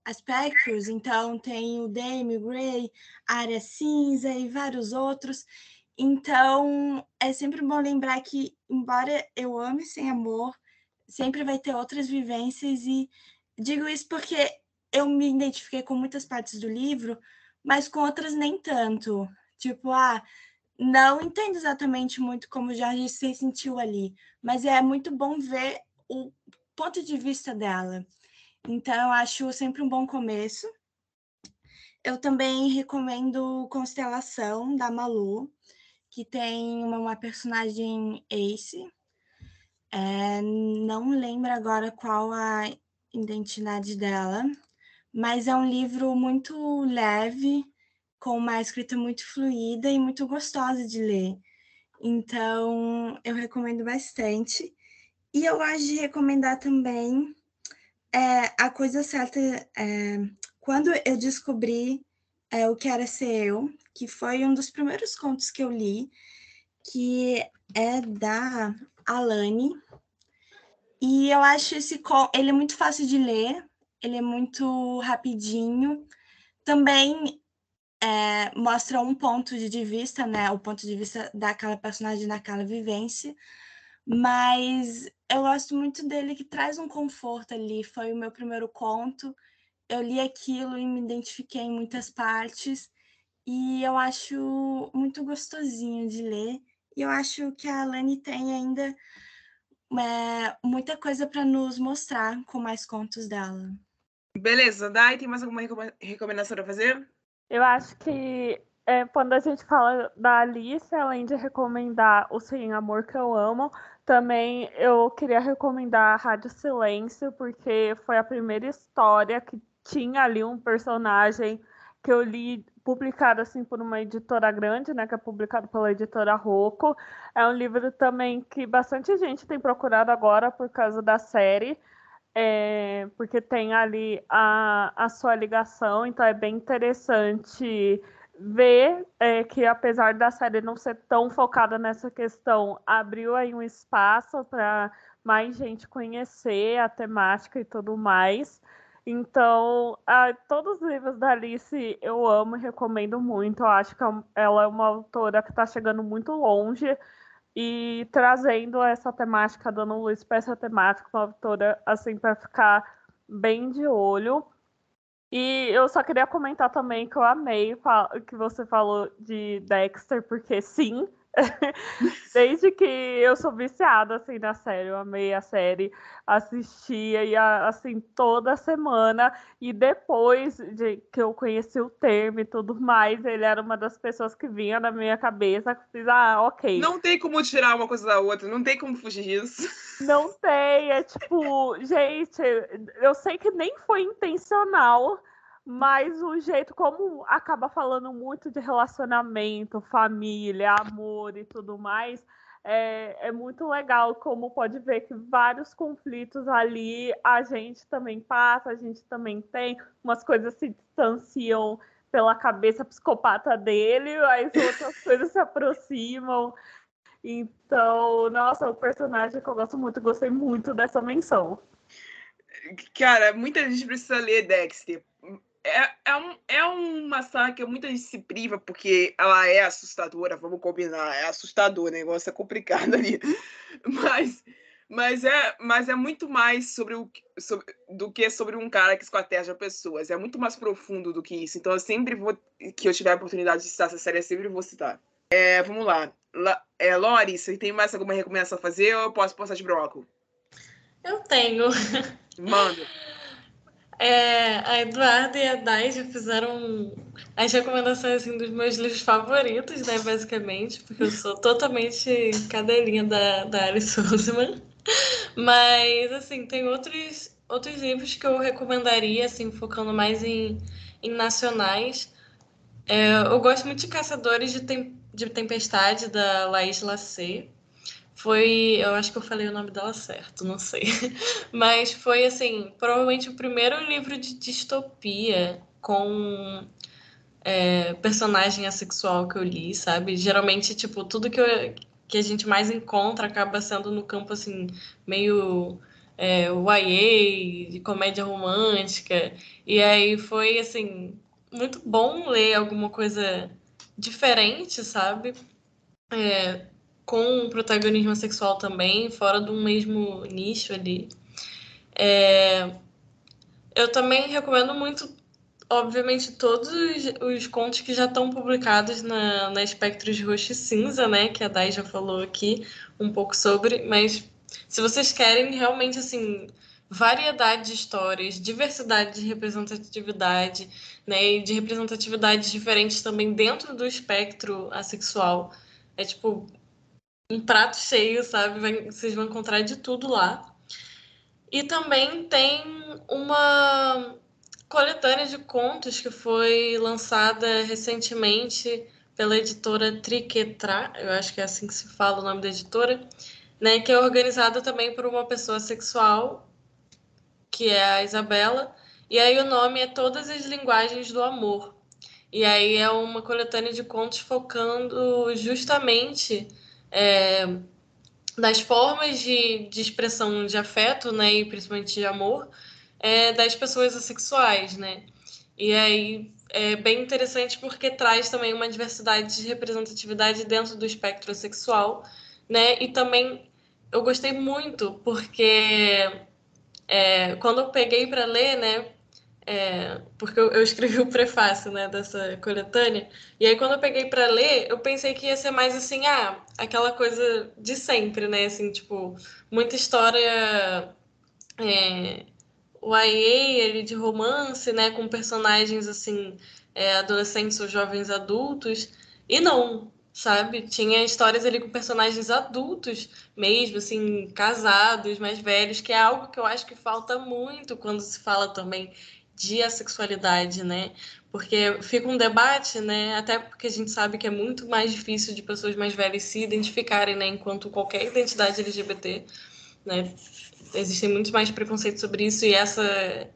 aspectos, então tem o Dame, o Grey, a área cinza e vários outros. Então é sempre bom lembrar que, embora eu ame Sem Amor, sempre vai ter outras vivências, e digo isso porque eu me identifiquei com muitas partes do livro, mas com outras nem tanto. Tipo, não entendo exatamente muito como o Jorge se sentiu ali, mas é muito bom ver o ponto de vista dela. Então, eu acho sempre um bom começo. Eu também recomendo Constelação, da Malu, que tem uma personagem Ace. Não lembro agora qual a identidade dela, mas é um livro muito leve, com uma escrita muito fluida e muito gostosa de ler. Então, eu recomendo bastante. E eu gosto de recomendar também A Coisa Certa, quando eu descobri o que era ser eu, que foi um dos primeiros contos que eu li, que é da Alane. E eu acho ele é muito fácil de ler, ele é muito rapidinho. Também mostra um ponto de vista, né? O ponto de vista daquela personagem, daquela vivência. Mas eu gosto muito dele, que traz um conforto ali. Foi o meu primeiro conto. Eu li aquilo e me identifiquei em muitas partes. E eu acho muito gostosinho de ler. E eu acho que a Alane tem ainda muita coisa para nos mostrar com mais contos dela. Beleza, Dai, tem mais alguma recomendação para fazer? Eu acho que quando a gente fala da Alice, além de recomendar o Sem Amor que eu amo, também eu queria recomendar a Rádio Silêncio, porque foi a primeira história que tinha ali um personagem que eu li publicado assim por uma editora grande, né, que é publicado pela editora Rocco. É um livro também que bastante gente tem procurado agora por causa da série. Porque tem ali a sua ligação, então é bem interessante ver que, apesar da série não ser tão focada nessa questão, abriu aí um espaço para mais gente conhecer a temática e tudo mais. Então, todos os livros da Alice eu amo e recomendo muito. Eu acho que ela é uma autora que está chegando muito longe e trazendo essa temática, dando luz para essa temática, uma autora assim, para ficar bem de olho. E eu só queria comentar também que eu amei que você falou de Dexter, porque sim, desde que eu sou viciada assim, na série, eu amei a série, assistia e assim, toda semana, e depois de que eu conheci o termo e tudo mais, ele era uma das pessoas que vinha na minha cabeça, que fiz, ok. Não tem como tirar uma coisa da outra, não tem como fugir disso. Não tem, é tipo, gente, eu sei que nem foi intencional, mas o jeito como acaba falando muito de relacionamento, família, amor e tudo mais, é muito legal como pode ver que vários conflitos ali a gente também passa, a gente também tem, umas coisas se distanciam pela cabeça psicopata dele, as outras coisas se aproximam. Então, nossa, o personagem que eu gosto muito, gostei muito dessa Cara, muita gente precisa ler Dexter. É uma saga que muita gente se priva porque ela é assustadora, vamos combinar, é assustador, o negócio é complicado ali. Mas é muito mais do que sobre um cara que esquarteja pessoas. É muito mais profundo do que isso. Então, eu sempre que eu tiver a oportunidade de citar essa série, eu sempre vou citar. Vamos lá. Lori, você tem mais alguma recomendação a fazer ou eu posso passar de bloco? Eu tenho. Manda. A Eduarda e a Dai já fizeram as recomendações assim, dos meus livros favoritos, né, basicamente, porque eu sou totalmente cadelinha da Alice Oseman. Mas, assim, tem outros livros que eu recomendaria, assim, focando mais em nacionais. Eu gosto muito de Caçadores de Tempestade, da Laís Lacer. Eu acho que eu falei o nome dela certo, não sei. Mas foi, assim, provavelmente o primeiro livro de distopia com personagem assexual que eu li, sabe? Geralmente, tipo, tudo que a gente mais encontra acaba sendo no campo, assim, meio YA, de comédia romântica. E aí foi, assim, muito bom ler alguma coisa diferente, sabe? Com um protagonismo sexual também, fora do mesmo nicho ali. Eu também recomendo muito, obviamente, todos os contos que já estão publicados na Espectros Roxo e Cinza, né? Que a Dai já falou aqui um pouco sobre, mas se vocês querem realmente, assim, variedade de histórias, diversidade de representatividade, né? E de representatividades diferentes também dentro do espectro assexual, é tipo um prato cheio, sabe? Vocês vão encontrar de tudo lá. E também tem uma coletânea de contos que foi lançada recentemente pela editora Triquetra, eu acho que é assim que se fala o nome da editora, né? Que é organizada também por uma pessoa sexual, que é a Isabela. E aí o nome é Todas as Linguagens do Amor. E aí é uma coletânea de contos focando justamente das formas de expressão de afeto, né, e principalmente de amor, das pessoas assexuais, né? E aí é bem interessante porque traz também uma diversidade de representatividade dentro do espectro sexual, né? E também eu gostei muito porque quando eu peguei para ler, né, porque eu escrevi o prefácio, né, dessa coletânea, e aí quando eu peguei para ler, eu pensei que ia ser mais assim, aquela coisa de sempre, né, assim, tipo, muita história YA, ali, de romance, né, com personagens, assim, adolescentes ou jovens adultos, e não, sabe? Tinha histórias ali com personagens adultos mesmo, assim, casados, mais velhos, que é algo que eu acho que falta muito quando se fala também de assexualidade, né? Porque fica um debate, né? Até porque a gente sabe que é muito mais difícil de pessoas mais velhas se identificarem, né? Enquanto qualquer identidade LGBT, né? Existem muito mais preconceitos sobre isso e essa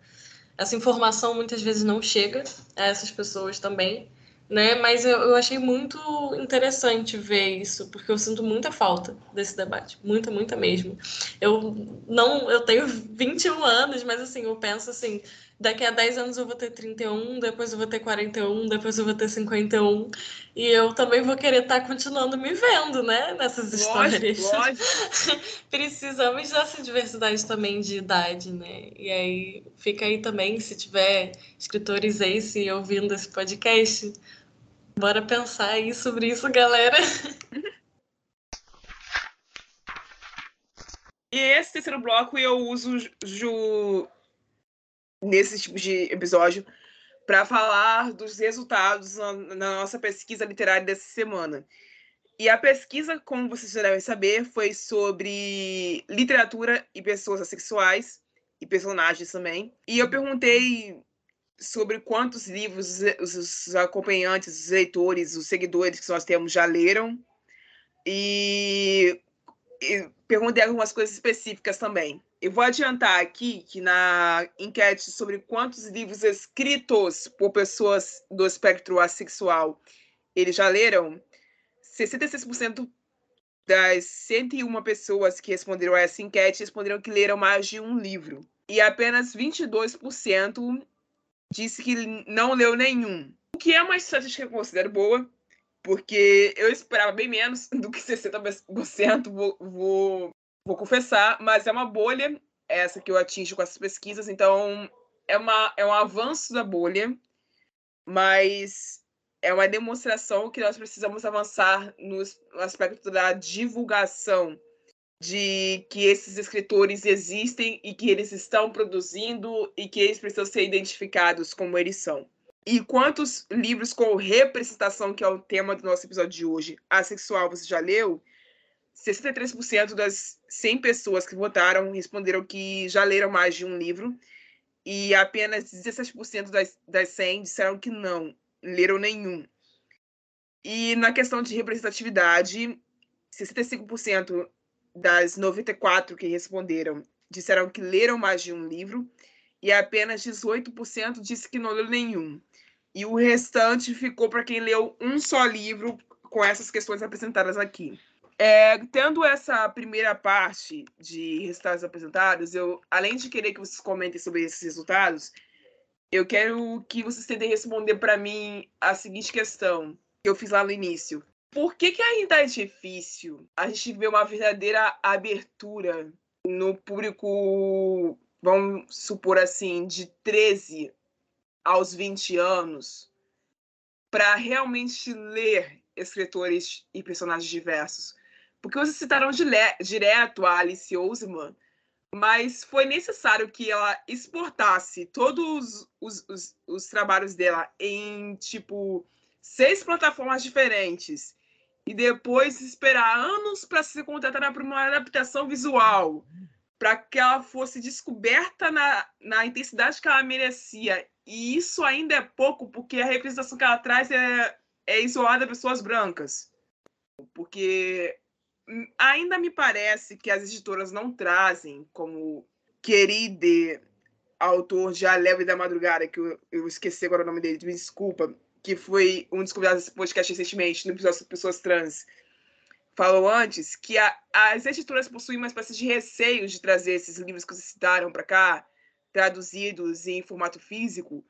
informação muitas vezes não chega a essas pessoas também, né? Mas eu achei muito interessante ver isso, porque eu sinto muita falta desse debate, muita mesmo. Eu tenho 21 anos, mas assim, eu penso assim, daqui a 10 anos eu vou ter 31, depois eu vou ter 41, depois eu vou ter 51. E eu também vou querer estar continuando me vendo, né? Nessas histórias. Lógico. Precisamos dessa diversidade também de idade, né? E aí, fica aí também, se tiver escritores Ace ouvindo esse podcast, bora pensar aí sobre isso, galera. E esse terceiro bloco eu uso nesse tipo de episódio para falar dos resultados na nossa pesquisa literária dessa semana. E a pesquisa, como vocês já devem saber, foi sobre literatura e pessoas assexuais e personagens também. E eu perguntei sobre quantos livros os acompanhantes, os leitores, os seguidores que nós temos já leram. E perguntei algumas coisas específicas também. Eu vou adiantar aqui que na enquete sobre quantos livros escritos por pessoas do espectro assexual eles já leram, 66% das 101 pessoas que responderam a essa enquete responderam que leram mais de um livro. E apenas 22% disse que não leu nenhum. O que é uma estatística que eu considero boa, porque eu esperava bem menos do que 60%, vou confessar, mas é uma bolha essa que eu atinjo com essas pesquisas, então é um avanço da bolha, mas é uma demonstração que nós precisamos avançar no aspecto da divulgação de que esses escritores existem e que eles estão produzindo e que eles precisam ser identificados como eles são. E quantos livros com representação, que é o tema do nosso episódio de hoje, assexual, você já leu? 63% das 100 pessoas que votaram responderam que já leram mais de um livro e apenas 17% das 100 disseram que não leram nenhum. E na questão de representatividade, 65% das 94 que responderam disseram que leram mais de um livro e apenas 18% disse que não leu nenhum. E o restante ficou para quem leu um só livro com essas questões apresentadas aqui. Tendo essa primeira parte de resultados apresentados, além de querer que vocês comentem sobre esses resultados, eu quero que vocês tentem responder para mim a seguinte questão que eu fiz lá no início. Por que ainda é difícil a gente ver uma verdadeira abertura no público, vamos supor assim, de 13 aos 20 anos, para realmente ler escritores e personagens diversos? Porque vocês citaram direto a Alice Oseman, mas foi necessário que ela exportasse todos os trabalhos dela em, 6 plataformas diferentes e depois esperar anos para ser contratada para uma adaptação visual, para que ela fosse descoberta na intensidade que ela merecia. E isso ainda é pouco, porque a representação que ela traz é isolada de pessoas brancas. Porque ainda me parece que as editoras não trazem, como querido autor de A Leve da Madrugada, que eu esqueci agora o nome dele, me desculpa, que foi um dos convidados desse podcast recentemente, no episódio sobre pessoas trans, falou antes, que as editoras possuem uma espécie de receio de trazer esses livros que vocês citaram para cá, traduzidos em formato físico,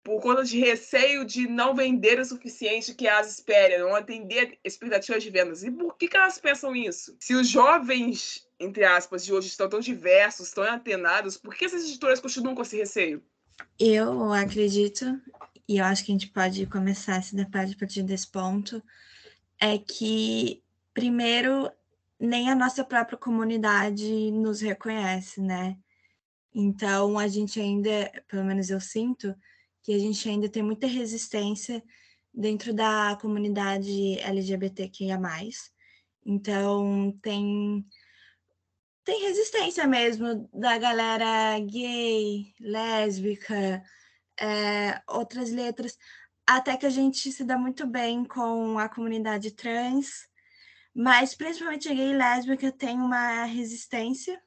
por conta de receio de não vender o suficiente que elas esperam, não atender expectativas de vendas. E por que elas pensam isso? Se os jovens, entre aspas, de hoje estão tão diversos, tão antenados, por que essas editoras continuam com esse receio? Eu acredito, e eu acho que a gente pode começar esse debate a partir desse ponto, é que, primeiro, nem a nossa própria comunidade nos reconhece, né? Então, a gente ainda, pelo menos eu sinto, que a gente ainda tem muita resistência dentro da comunidade LGBTQIA+. Então, tem resistência mesmo da galera gay, lésbica, outras letras, até que a gente se dá muito bem com a comunidade trans, mas principalmente a gay e lésbica tem uma resistência.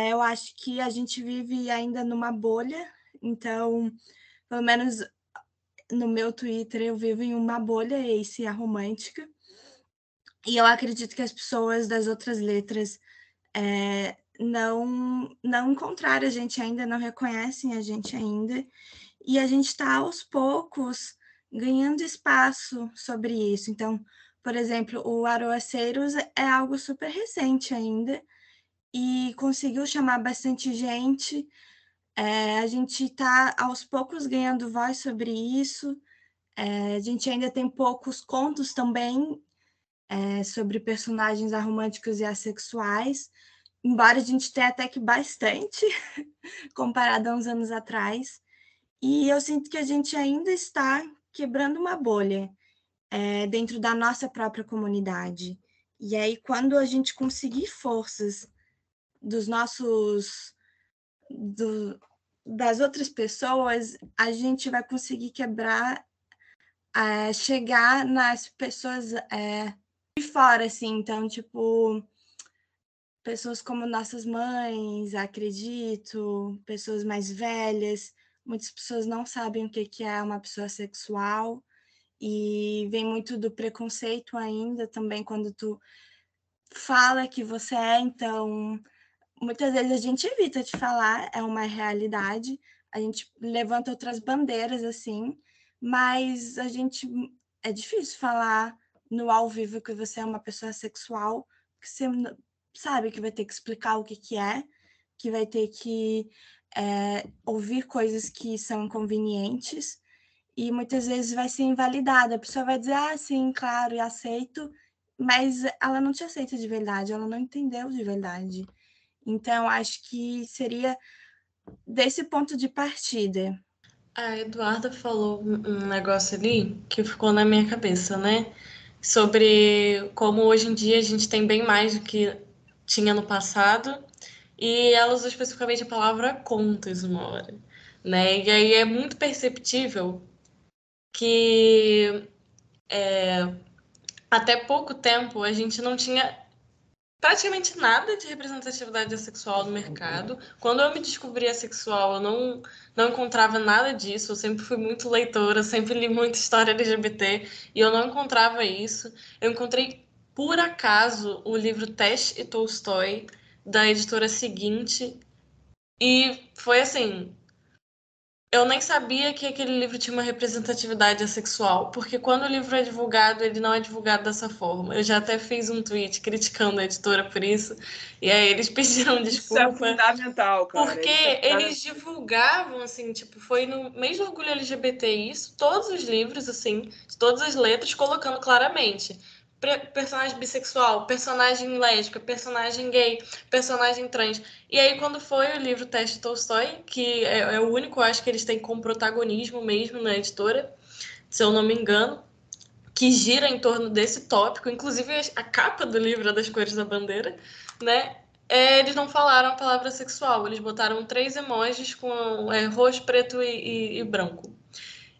Eu acho que a gente vive ainda numa bolha, então, pelo menos no meu Twitter, eu vivo em uma bolha, esse a romântica, e eu acredito que as pessoas das outras letras não encontraram a gente ainda, não reconhecem a gente ainda. E a gente está, aos poucos, ganhando espaço sobre isso. Então, por exemplo, o Aroaceiros é algo super recente ainda e conseguiu chamar bastante gente. A gente está, aos poucos, ganhando voz sobre isso. A gente ainda tem poucos contos também sobre personagens aromânticos e assexuais, embora a gente tenha até que bastante, comparado a uns anos atrás. E eu sinto que a gente ainda está quebrando uma bolha dentro da nossa própria comunidade. E aí, quando a gente conseguir forças das outras pessoas, a gente vai conseguir quebrar, chegar nas pessoas de fora, assim. Então, tipo, pessoas como nossas mães, acredito, pessoas mais velhas. Muitas pessoas não sabem o que é uma pessoa sexual e vem muito do preconceito ainda também quando tu fala que você então muitas vezes a gente evita de falar, é uma realidade, a gente levanta outras bandeiras assim, mas é difícil falar no ao vivo que você é uma pessoa sexual, que você sabe que vai ter que explicar o que é, que vai ter que ouvir coisas que são inconvenientes e muitas vezes vai ser invalidada. A pessoa vai dizer, sim, claro, e aceito, mas ela não te aceita de verdade, ela não entendeu de verdade. Então, acho que seria desse ponto de partida. A Eduarda falou um negócio ali que ficou na minha cabeça, né? Sobre como hoje em dia a gente tem bem mais do que tinha no passado. E ela usou especificamente a palavra contas uma hora, né? E aí é muito perceptível que até pouco tempo a gente não tinha praticamente nada de representatividade sexual no mercado. Quando eu me descobri assexual, eu não encontrava nada disso. Eu sempre fui muito leitora, sempre li muita história LGBT e eu não encontrava isso. Eu encontrei, por acaso, o livro Tesh e Tolstói, da editora Seguinte, e foi assim. Eu nem sabia que aquele livro tinha uma representatividade assexual, porque quando o livro é divulgado, ele não é divulgado dessa forma. Eu já até fiz um tweet criticando a editora por isso, e aí eles pediram Isso é desculpa, fundamental, cara. porque Isso é fundamental. eles divulgavam, assim, tipo, foi no mês do orgulho LGBT isso, todos os livros, assim, de todas as letras, colocando claramente personagem bissexual, personagem lésbica, personagem gay, personagem trans. E aí, quando foi o livro Teste Tolstói, que é o único, acho que eles têm como protagonismo mesmo na editora, se eu não me engano, que gira em torno desse tópico, inclusive a capa do livro é das cores da bandeira, né? Eles não falaram a palavra sexual, eles botaram 3 emojis com roxo, preto e branco.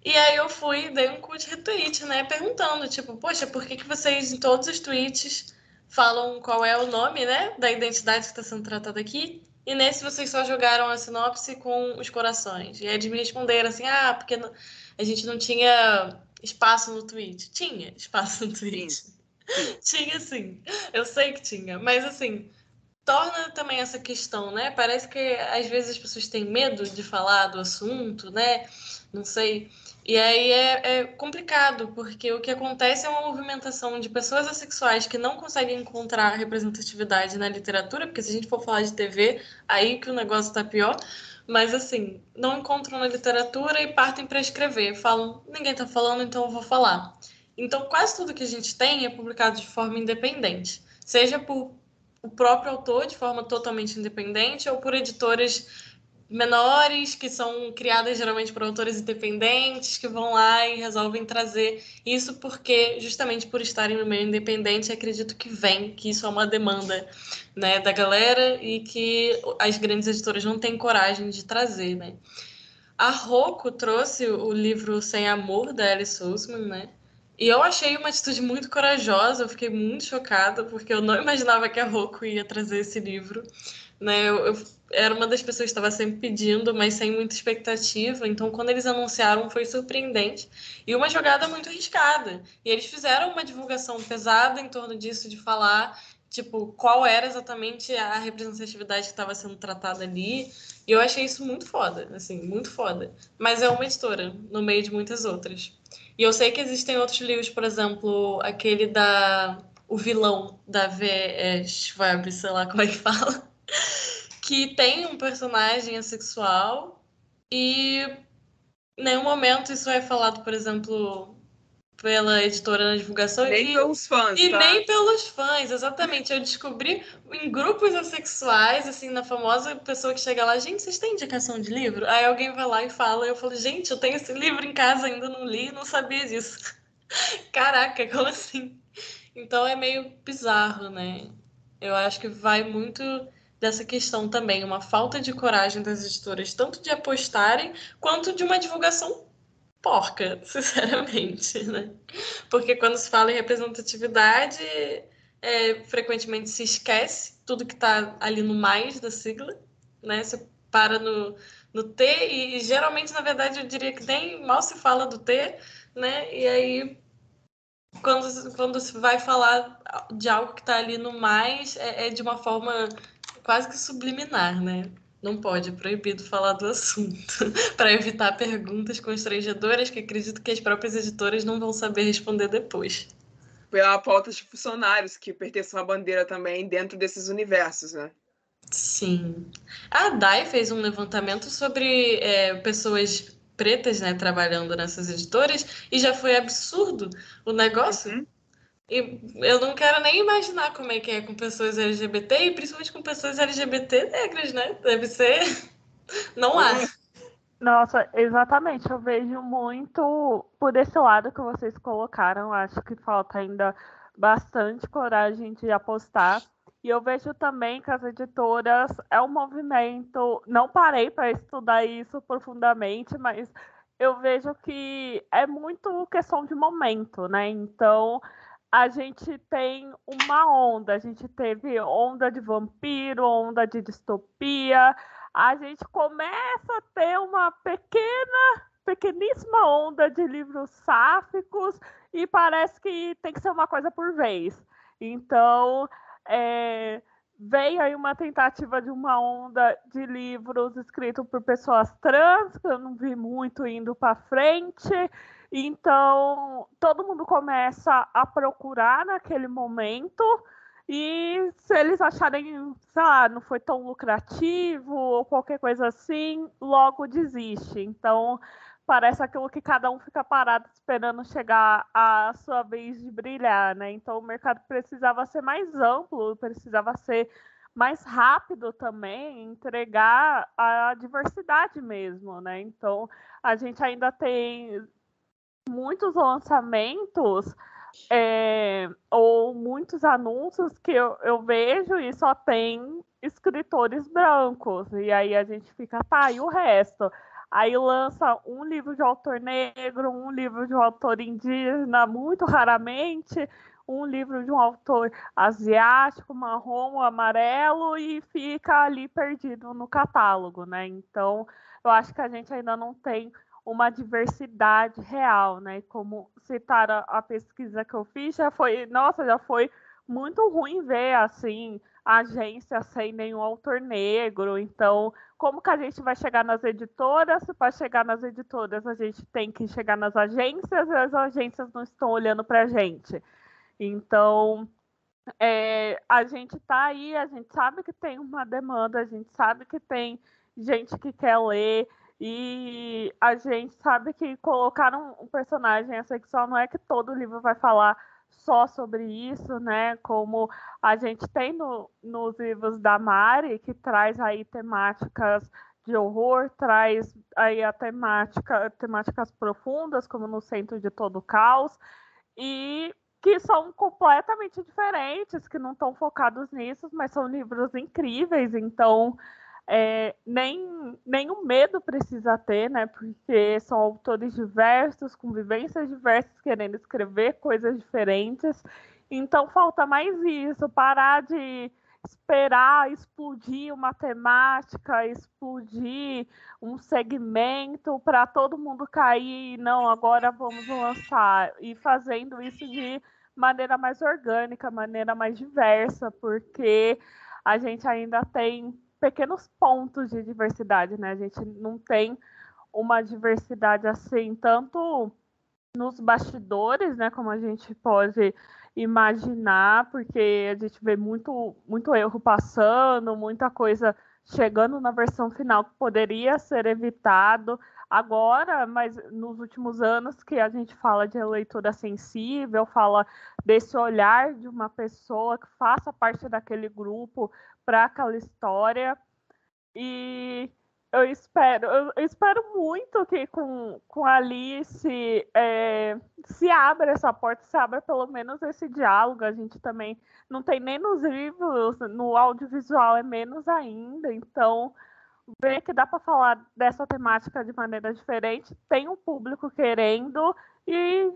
E aí eu fui, dei um cut retweet, né? Perguntando, tipo, poxa, por que vocês em todos os tweets falam qual é o nome, né? Da identidade que está sendo tratada aqui. E nesse vocês só jogaram a sinopse com os corações. E aí eles me responderam assim, porque a gente não tinha espaço no tweet. Tinha espaço no tweet. Sim. Tinha sim. Eu sei que tinha. Mas assim, torna também essa questão, né? Parece que às vezes as pessoas têm medo de falar do assunto, né? Não sei. E aí é complicado, porque o que acontece é uma movimentação de pessoas assexuais que não conseguem encontrar representatividade na literatura, porque se a gente for falar de TV, aí que o negócio tá pior. Mas assim, não encontram na literatura e partem para escrever. Falam, ninguém tá falando, então eu vou falar. Então quase tudo que a gente tem é publicado de forma independente. Seja por o próprio autor de forma totalmente independente ou por editoras menores que são criadas geralmente por autores independentes que vão lá e resolvem trazer isso porque justamente por estarem no meio independente acredito que isso é uma demanda, né, da galera e que as grandes editoras não têm coragem de trazer, né. A Rocco trouxe o livro Sem Amor da Alice Oseman, né? E eu achei uma atitude muito corajosa, eu fiquei muito chocada, porque eu não imaginava que a Rocco ia trazer esse livro. Né? Eu era uma das pessoas que estava sempre pedindo, mas sem muita expectativa. Então, quando eles anunciaram, foi surpreendente. E uma jogada muito arriscada. E eles fizeram uma divulgação pesada em torno disso, de falar tipo, qual era exatamente a representatividade que estava sendo tratada ali. E eu achei isso muito foda, assim, muito foda. Mas é uma editora, no meio de muitas outras. E eu sei que existem outros livros, por exemplo, aquele O Vilão, da V. Schwab, sei lá como é que fala, que tem um personagem assexual e em nenhum momento isso é falado, por exemplo, pela editora na divulgação. Nem pelos fãs, E tá? nem pelos fãs, exatamente. Eu descobri em grupos assexuais, assim, na famosa pessoa que chega lá, gente, vocês têm indicação de livro? Aí alguém vai lá e fala, e eu falo, gente, eu tenho esse livro em casa, ainda não li, não sabia disso. Caraca, como assim? Então é meio bizarro, né? Eu acho que vai muito dessa questão também, uma falta de coragem das editoras, tanto de apostarem, quanto de uma divulgação porca, sinceramente, né? Porque quando se fala em representatividade, frequentemente se esquece tudo que está ali no mais da sigla, né? Você para no T e geralmente, na verdade, eu diria que nem mal se fala do T, né? E aí, quando se vai falar de algo que está ali no mais, é de uma forma quase que subliminar, né? Não pode, é proibido falar do assunto, para evitar perguntas constrangedoras que acredito que as próprias editoras não vão saber responder depois. Pela pauta de funcionários que pertencem à bandeira também dentro desses universos, né? Sim. A Dai fez um levantamento sobre pessoas pretas, né, trabalhando nessas editoras, e já foi absurdo o negócio. Uhum. E eu não quero nem imaginar como é que é com pessoas LGBT, e principalmente com pessoas LGBT negras, né? Deve ser... Não há. Nossa, exatamente. Eu vejo muito por esse lado que vocês colocaram. Acho que falta ainda bastante coragem de apostar. E eu vejo também que as editoras é um movimento. Não parei para estudar isso profundamente, mas eu vejo que é muito questão de momento, né? Então, a gente tem uma onda. A gente teve onda de vampiro, onda de distopia. A gente começa a ter uma pequeníssima onda de livros sáficos e parece que tem que ser uma coisa por vez. Então, veio aí uma tentativa de uma onda de livros escritos por pessoas trans, que eu não vi muito indo para frente. Então, todo mundo começa a procurar naquele momento. E se eles acharem, sei lá, não foi tão lucrativo ou qualquer coisa assim, logo desiste. Então, parece aquilo que cada um fica parado esperando chegar a sua vez de brilhar, né? Então, o mercado precisava ser mais amplo, precisava ser mais rápido também, entregar a diversidade mesmo, né? Então, a gente ainda tem muitos lançamentos ou muitos anúncios que eu vejo e só tem escritores brancos. E aí a gente fica, tá, e o resto? Aí lança um livro de autor negro, um livro de um autor indígena, muito raramente, um livro de um autor asiático, marrom, amarelo, e fica ali perdido no catálogo, né? Então, eu acho que a gente ainda não tem uma diversidade real, né? Como citaram a pesquisa que eu fiz, já foi muito ruim ver, assim, a agência sem nenhum autor negro. Então, como que a gente vai chegar nas editoras? Para chegar nas editoras, a gente tem que chegar nas agências, e as agências não estão olhando para a gente. Então, a gente está aí, a gente sabe que tem uma demanda, a gente sabe que tem gente que quer ler, e a gente sabe que colocar um personagem assexual não é que todo livro vai falar só sobre isso, né? Como a gente tem nos livros da Mari, que traz aí temáticas de horror, traz aí temáticas profundas, como No Centro de Todo o Caos, e que são completamente diferentes, que não estão focados nisso, mas são livros incríveis. Então, nem o medo precisa ter, né? Porque são autores diversos, com vivências diversas, querendo escrever coisas diferentes. Então, falta mais isso, parar de esperar explodir uma temática, explodir um segmento para todo mundo cair, não, agora vamos lançar, e fazendo isso de maneira mais orgânica, maneira mais diversa, porque a gente ainda tem pequenos pontos de diversidade, né? A gente não tem uma diversidade assim, tanto nos bastidores, né, como a gente pode imaginar, porque a gente vê muito erro passando, muita coisa chegando na versão final que poderia ser evitado agora, mas nos últimos anos que a gente fala de leitura sensível, fala desse olhar de uma pessoa que faça parte daquele grupo para aquela história. E eu espero muito que com a Alice se abra essa porta, se abra pelo menos esse diálogo. A gente também não tem nem nos livros, no audiovisual é menos ainda. Então, ver que dá para falar dessa temática de maneira diferente, tem um público querendo e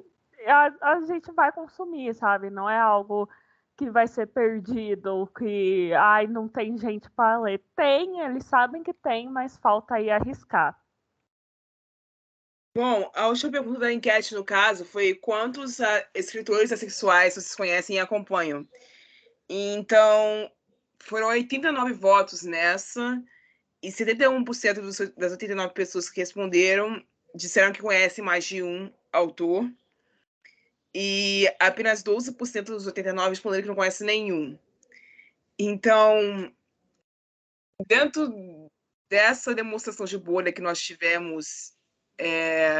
a gente vai consumir, sabe? Não é algo que vai ser perdido, que não tem gente para ler. Tem, eles sabem que tem, mas falta aí arriscar. Bom, a última pergunta da enquete, no caso, foi quantos escritores assexuais vocês conhecem e acompanham? Então, foram 89 votos nessa, e 71% das 89 pessoas que responderam disseram que conhecem mais de um autor. E apenas 12% dos 89 responderam que não conhecem nenhum. Então, dentro dessa demonstração de bolha que nós tivemos,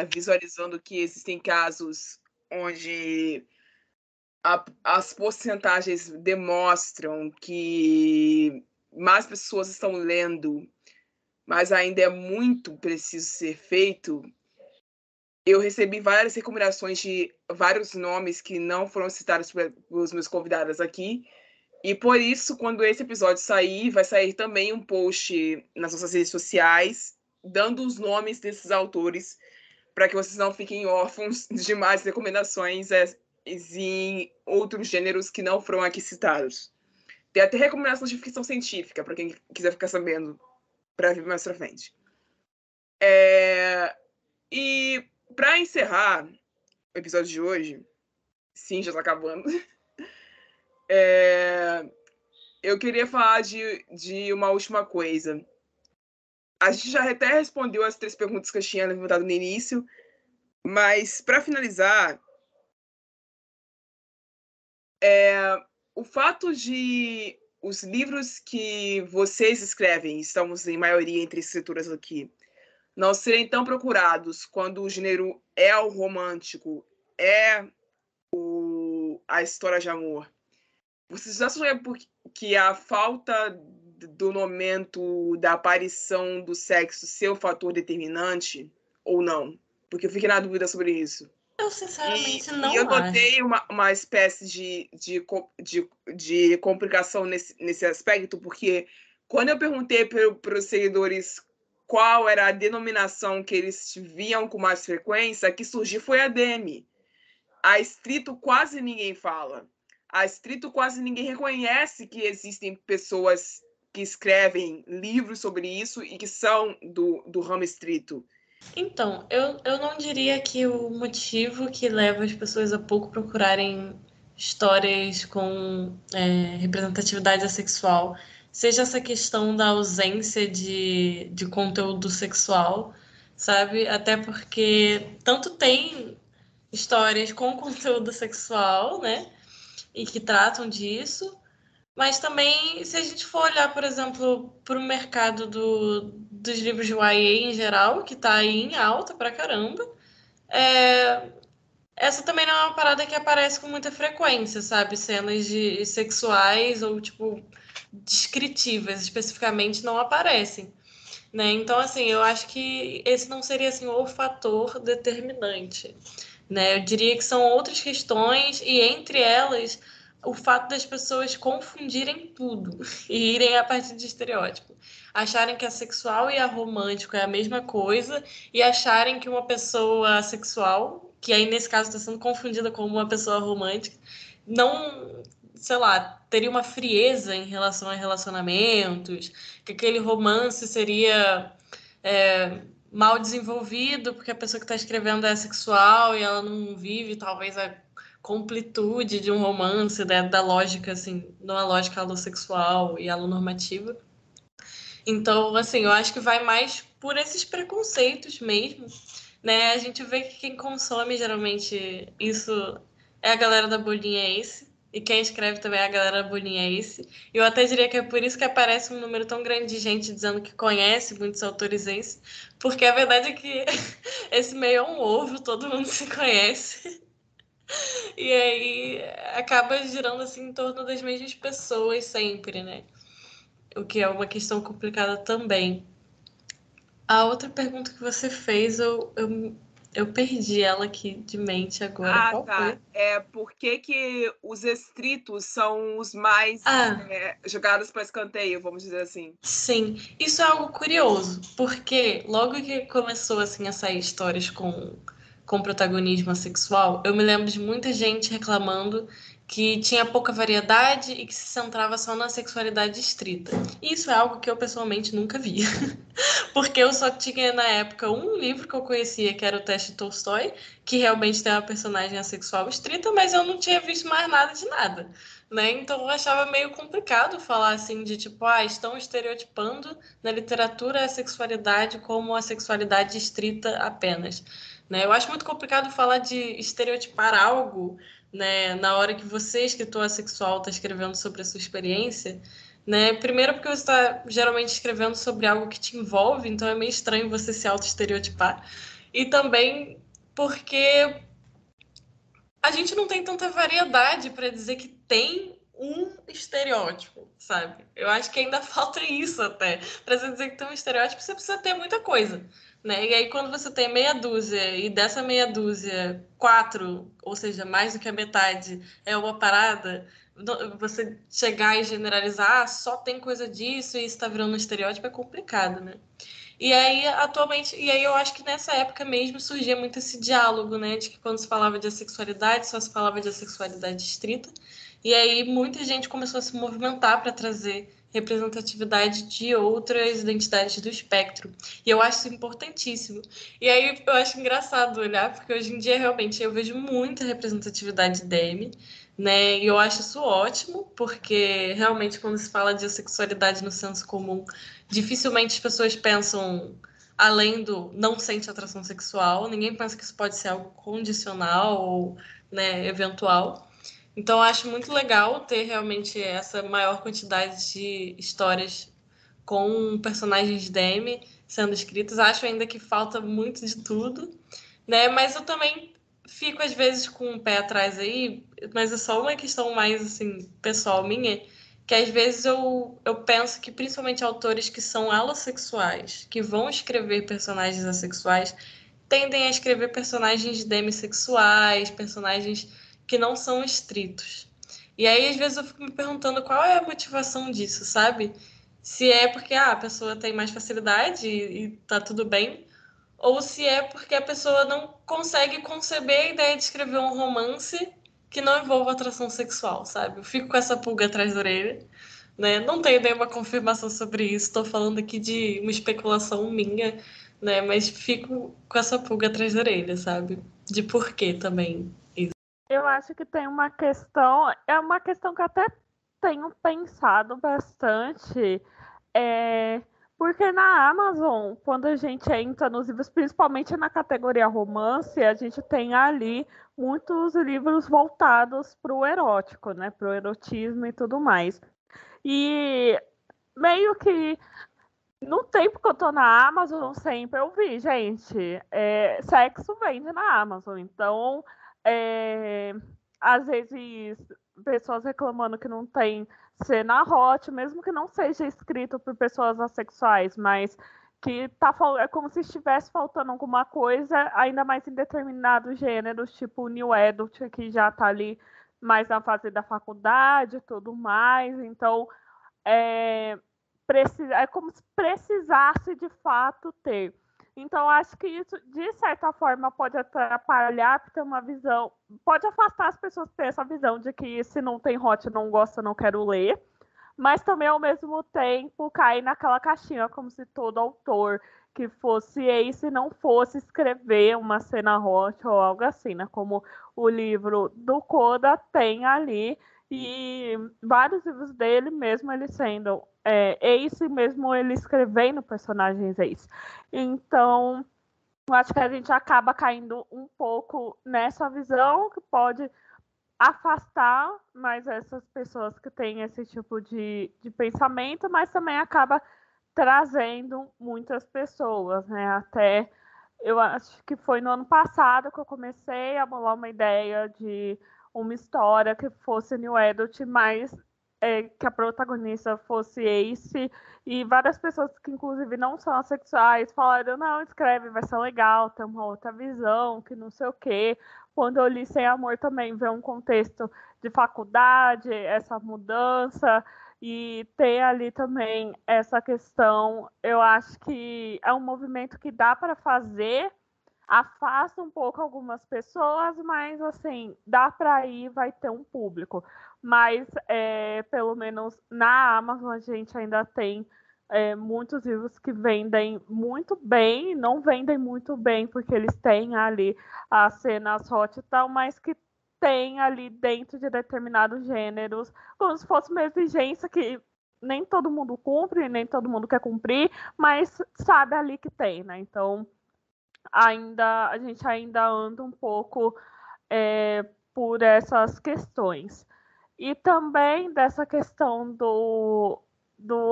visualizando que existem casos onde as porcentagens demonstram que mais pessoas estão lendo, mas ainda é muito preciso ser feito. Eu recebi várias recomendações de vários nomes que não foram citados pelos meus convidados aqui. E por isso, quando esse episódio sair, vai sair também um post nas nossas redes sociais, dando os nomes desses autores, para que vocês não fiquem órfãos de mais recomendações em outros gêneros que não foram aqui citados. Tem até recomendações de ficção científica, para quem quiser ficar sabendo, para vir mais para frente. E para encerrar o episódio de hoje, sim, já está acabando, eu queria falar de uma última coisa. A gente já até respondeu as 3 perguntas que eu tinha levantado no início, mas para finalizar, o fato de os livros que vocês escrevem, estamos em maioria entre escritoras aqui, não serem tão procurados quando o gênero é o romântico, a história de amor. Vocês acham que a falta do momento da aparição do sexo ser o fator determinante ou não? Porque eu fiquei na dúvida sobre isso. Eu, sinceramente, não acho. E eu notei uma espécie de complicação nesse aspecto, porque quando eu perguntei para os seguidores qual era a denominação que eles viam com mais frequência, a que surgiu foi a Demi. A estrito quase ninguém fala. A estrito quase ninguém reconhece que existem pessoas que escrevem livros sobre isso e que são do ramo estrito. Então, eu não diria que o motivo que leva as pessoas a pouco procurarem histórias com representatividade sexual seja essa questão da ausência de conteúdo sexual, sabe? Até porque tanto tem histórias com conteúdo sexual, né? E que tratam disso, mas também, se a gente for olhar, por exemplo, para o mercado dos livros de YA em geral, que está aí em alta pra caramba, essa também não é uma parada que aparece com muita frequência, sabe? Cenas sexuais ou, tipo, descritivas, especificamente, não aparecem, né? Então, assim, eu acho que esse não seria, assim, o fator determinante, né? Eu diria que são outras questões e, entre elas, o fato das pessoas confundirem tudo e irem a partir de estereótipo. Acharem que a sexual e a romântico é a mesma coisa e acharem que uma pessoa sexual, que aí nesse caso está sendo confundida com uma pessoa romântica, não, sei lá, teria uma frieza em relação a relacionamentos, que aquele romance seria mal desenvolvido porque a pessoa que está escrevendo é sexual e ela não vive talvez completude de um romance, né, da lógica, assim, numa lógica alossexual e alonormativa. Então, assim, eu acho que vai mais por esses preconceitos mesmo, né? A gente vê que quem consome geralmente isso é a galera da bolinha Ace, e quem escreve também é a galera da bolinha Ace. E eu até diria que é por isso que aparece um número tão grande de gente dizendo que conhece muitos autores Ace, porque a verdade é que esse meio é um ovo, todo mundo se conhece. E aí acaba girando assim em torno das mesmas pessoas sempre, né? O que é uma questão complicada também. A outra pergunta que você fez, eu perdi ela aqui de mente agora. Qual tá. foi? É por que os estritos são os mais jogados para escanteio, vamos dizer assim. Sim, isso é algo curioso, porque logo que começou assim a sair histórias com protagonismo sexual, eu me lembro de muita gente reclamando que tinha pouca variedade e que se centrava só na sexualidade estrita. E isso é algo que eu pessoalmente nunca vi. Porque eu só tinha na época um livro que eu conhecia, que era o Teste Tolstói, que realmente tem uma personagem assexual estrita, mas eu não tinha visto mais nada de nada. Né? Então eu achava meio complicado falar assim de tipo, estão estereotipando na literatura a sexualidade como a sexualidade estrita apenas. Né? Eu acho muito complicado falar de estereotipar algo, né, na hora que você, escritor assexual, está escrevendo sobre a sua experiência, né? Primeiro porque você está geralmente escrevendo sobre algo que te envolve, então é meio estranho você se auto-estereotipar. E também porque a gente não tem tanta variedade para dizer que tem um estereótipo, sabe? Eu acho que ainda falta isso até. Para você dizer que tem um estereótipo, você precisa ter muita coisa, né? E aí quando você tem meia dúzia e dessa meia dúzia, 4, ou seja, mais do que a metade, é uma parada, você chegar e generalizar, só tem coisa disso e isso tá virando um estereótipo, é complicado, né? E aí, atualmente, e aí eu acho que nessa época mesmo surgia muito esse diálogo, né? De que quando se falava de assexualidade, só se falava de assexualidade estrita. E aí muita gente começou a se movimentar para trazer representatividade de outras identidades do espectro. E eu acho isso importantíssimo. E aí eu acho engraçado olhar, porque hoje em dia realmente eu vejo muita representatividade DM, né? E eu acho isso ótimo, porque realmente quando se fala de assexualidade no senso comum, dificilmente as pessoas pensam além do não sente atração sexual. Ninguém pensa que isso pode ser algo condicional ou, né, eventual. Então, eu acho muito legal ter realmente essa maior quantidade de histórias com personagens DM sendo escritas. Acho ainda que falta muito de tudo, né? Mas eu também fico, às vezes, com um pé atrás aí, mas é só uma questão mais, assim, pessoal minha, que às vezes eu penso que principalmente autores que são alossexuais, que vão escrever personagens assexuais, tendem a escrever personagens demissexuais, personagens que não são estritos. E aí, às vezes, eu fico me perguntando qual é a motivação disso, sabe? Se é porque a pessoa tem mais facilidade e tá tudo bem, ou se é porque a pessoa não consegue conceber a ideia de escrever um romance que não envolva atração sexual, sabe? Eu fico com essa pulga atrás da orelha, né? Não tenho nenhuma confirmação sobre isso, estou falando aqui de uma especulação minha, né? Mas fico com essa pulga atrás da orelha, sabe? De porquê também isso. Eu acho que tem uma questão, é uma questão que eu até tenho pensado bastante, porque na Amazon, quando a gente entra nos livros, principalmente na categoria romance, a gente tem ali muitos livros voltados para o erótico, né? Para o erotismo e tudo mais. E meio que no tempo que eu tô na Amazon, sempre eu vi, gente, sexo vende na Amazon. Então, às vezes, pessoas reclamando que não tem cena hot, mesmo que não seja escrito por pessoas assexuais, mas que é como se estivesse faltando alguma coisa, ainda mais em determinados gêneros, tipo o New Adult, que já tá ali mais na fase da faculdade e tudo mais. Então, é como se precisasse de fato ter. Então, acho que isso, de certa forma, pode atrapalhar, ter uma visão, pode afastar as pessoas de ter essa visão de que se não tem hot, não gosta, não quero ler. mas também ao mesmo tempo cair naquela caixinha, como se todo autor que fosse ace não fosse escrever uma cena hot ou algo assim, né? Como o livro do Coda tem ali, e vários livros dele, mesmo ele sendo ace, mesmo ele escrevendo personagens ace. Então, eu acho que a gente acaba caindo um pouco nessa visão que pode afastar mais essas pessoas que têm esse tipo de pensamento, mas também acaba trazendo muitas pessoas, né? Até eu acho que foi no ano passado que eu comecei a bolar uma ideia de uma história que fosse New Adult, mas que a protagonista fosse ace, e várias pessoas que inclusive não são assexuais falaram, não, escreve, vai ser legal, tem uma outra visão, que não sei o quê. Quando eu li Sem Amor também veio um contexto de faculdade, essa mudança, e tem ali também essa questão, eu acho que é um movimento que dá para fazer, afasta um pouco algumas pessoas, mas assim, dá para ir, vai ter um público. Mas pelo menos na Amazon a gente ainda tem muitos livros que vendem muito bem, não vendem muito bem porque eles têm ali as cenas hot e tal, mas que tem ali dentro de determinados gêneros, como se fosse uma exigência que nem todo mundo cumpre, nem todo mundo quer cumprir, mas sabe ali que tem, né? Então, a gente ainda anda um pouco por essas questões. E também dessa questão do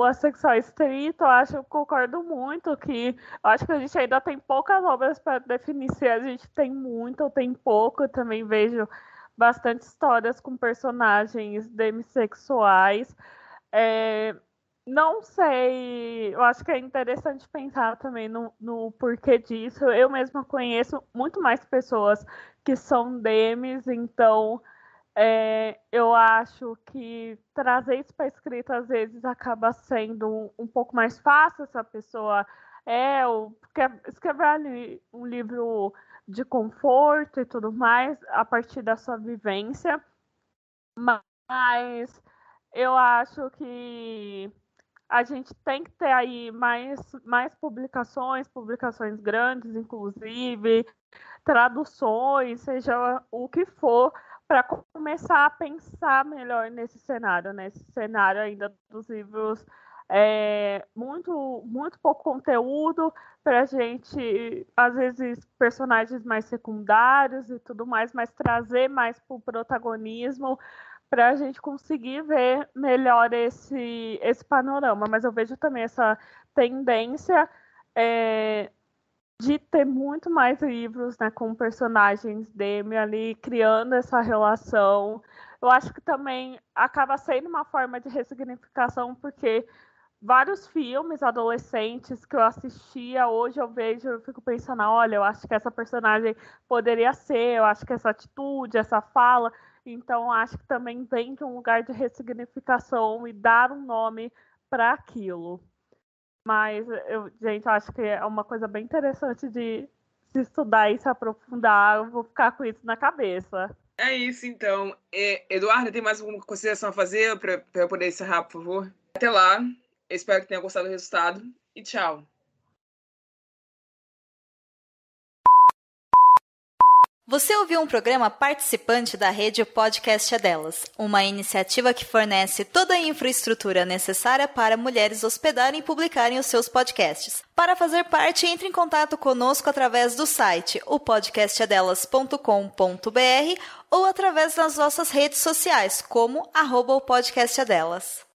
assexual estrito, eu concordo muito que eu acho que a gente ainda tem poucas obras para definir se a gente tem muito ou tem pouco. Eu também vejo bastante histórias com personagens demissexuais. Não sei, eu acho que é interessante pensar também no porquê disso. Eu mesma conheço muito mais pessoas que são demis, então eu acho que trazer isso para a escrita às vezes acaba sendo um pouco mais fácil se a pessoa quer escrever ali um livro de conforto e tudo mais a partir da sua vivência, mas eu acho que a gente tem que ter aí mais publicações grandes, inclusive, traduções, seja o que for, para começar a pensar melhor nesse cenário, né? Esse cenário ainda dos livros muito, muito pouco conteúdo, para a gente, às vezes, personagens mais secundários e tudo mais, mas trazer mais para o protagonismo, para a gente conseguir ver melhor esse panorama. Mas eu vejo também essa tendência de ter muito mais livros, né, com personagens demi ali, criando essa relação. Eu acho que também acaba sendo uma forma de ressignificação, porque vários filmes adolescentes que eu assistia, hoje eu fico pensando, olha, eu acho que essa personagem poderia ser, eu acho que essa atitude, essa fala. Então, acho que também vem de um lugar de ressignificação e dar um nome para aquilo. Mas, gente, acho que é uma coisa bem interessante de se estudar e se aprofundar. Eu vou ficar com isso na cabeça. É isso, então. Eduardo, tem mais alguma consideração a fazer para eu poder encerrar, por favor? Até lá. Eu espero que tenha gostado do resultado. E tchau. Você ouviu um programa participante da rede Podcast é Delas, uma iniciativa que fornece toda a infraestrutura necessária para mulheres hospedarem e publicarem os seus podcasts. Para fazer parte, entre em contato conosco através do site opodcastadelas.com.br ou através das nossas redes sociais, como @opodcastadelas.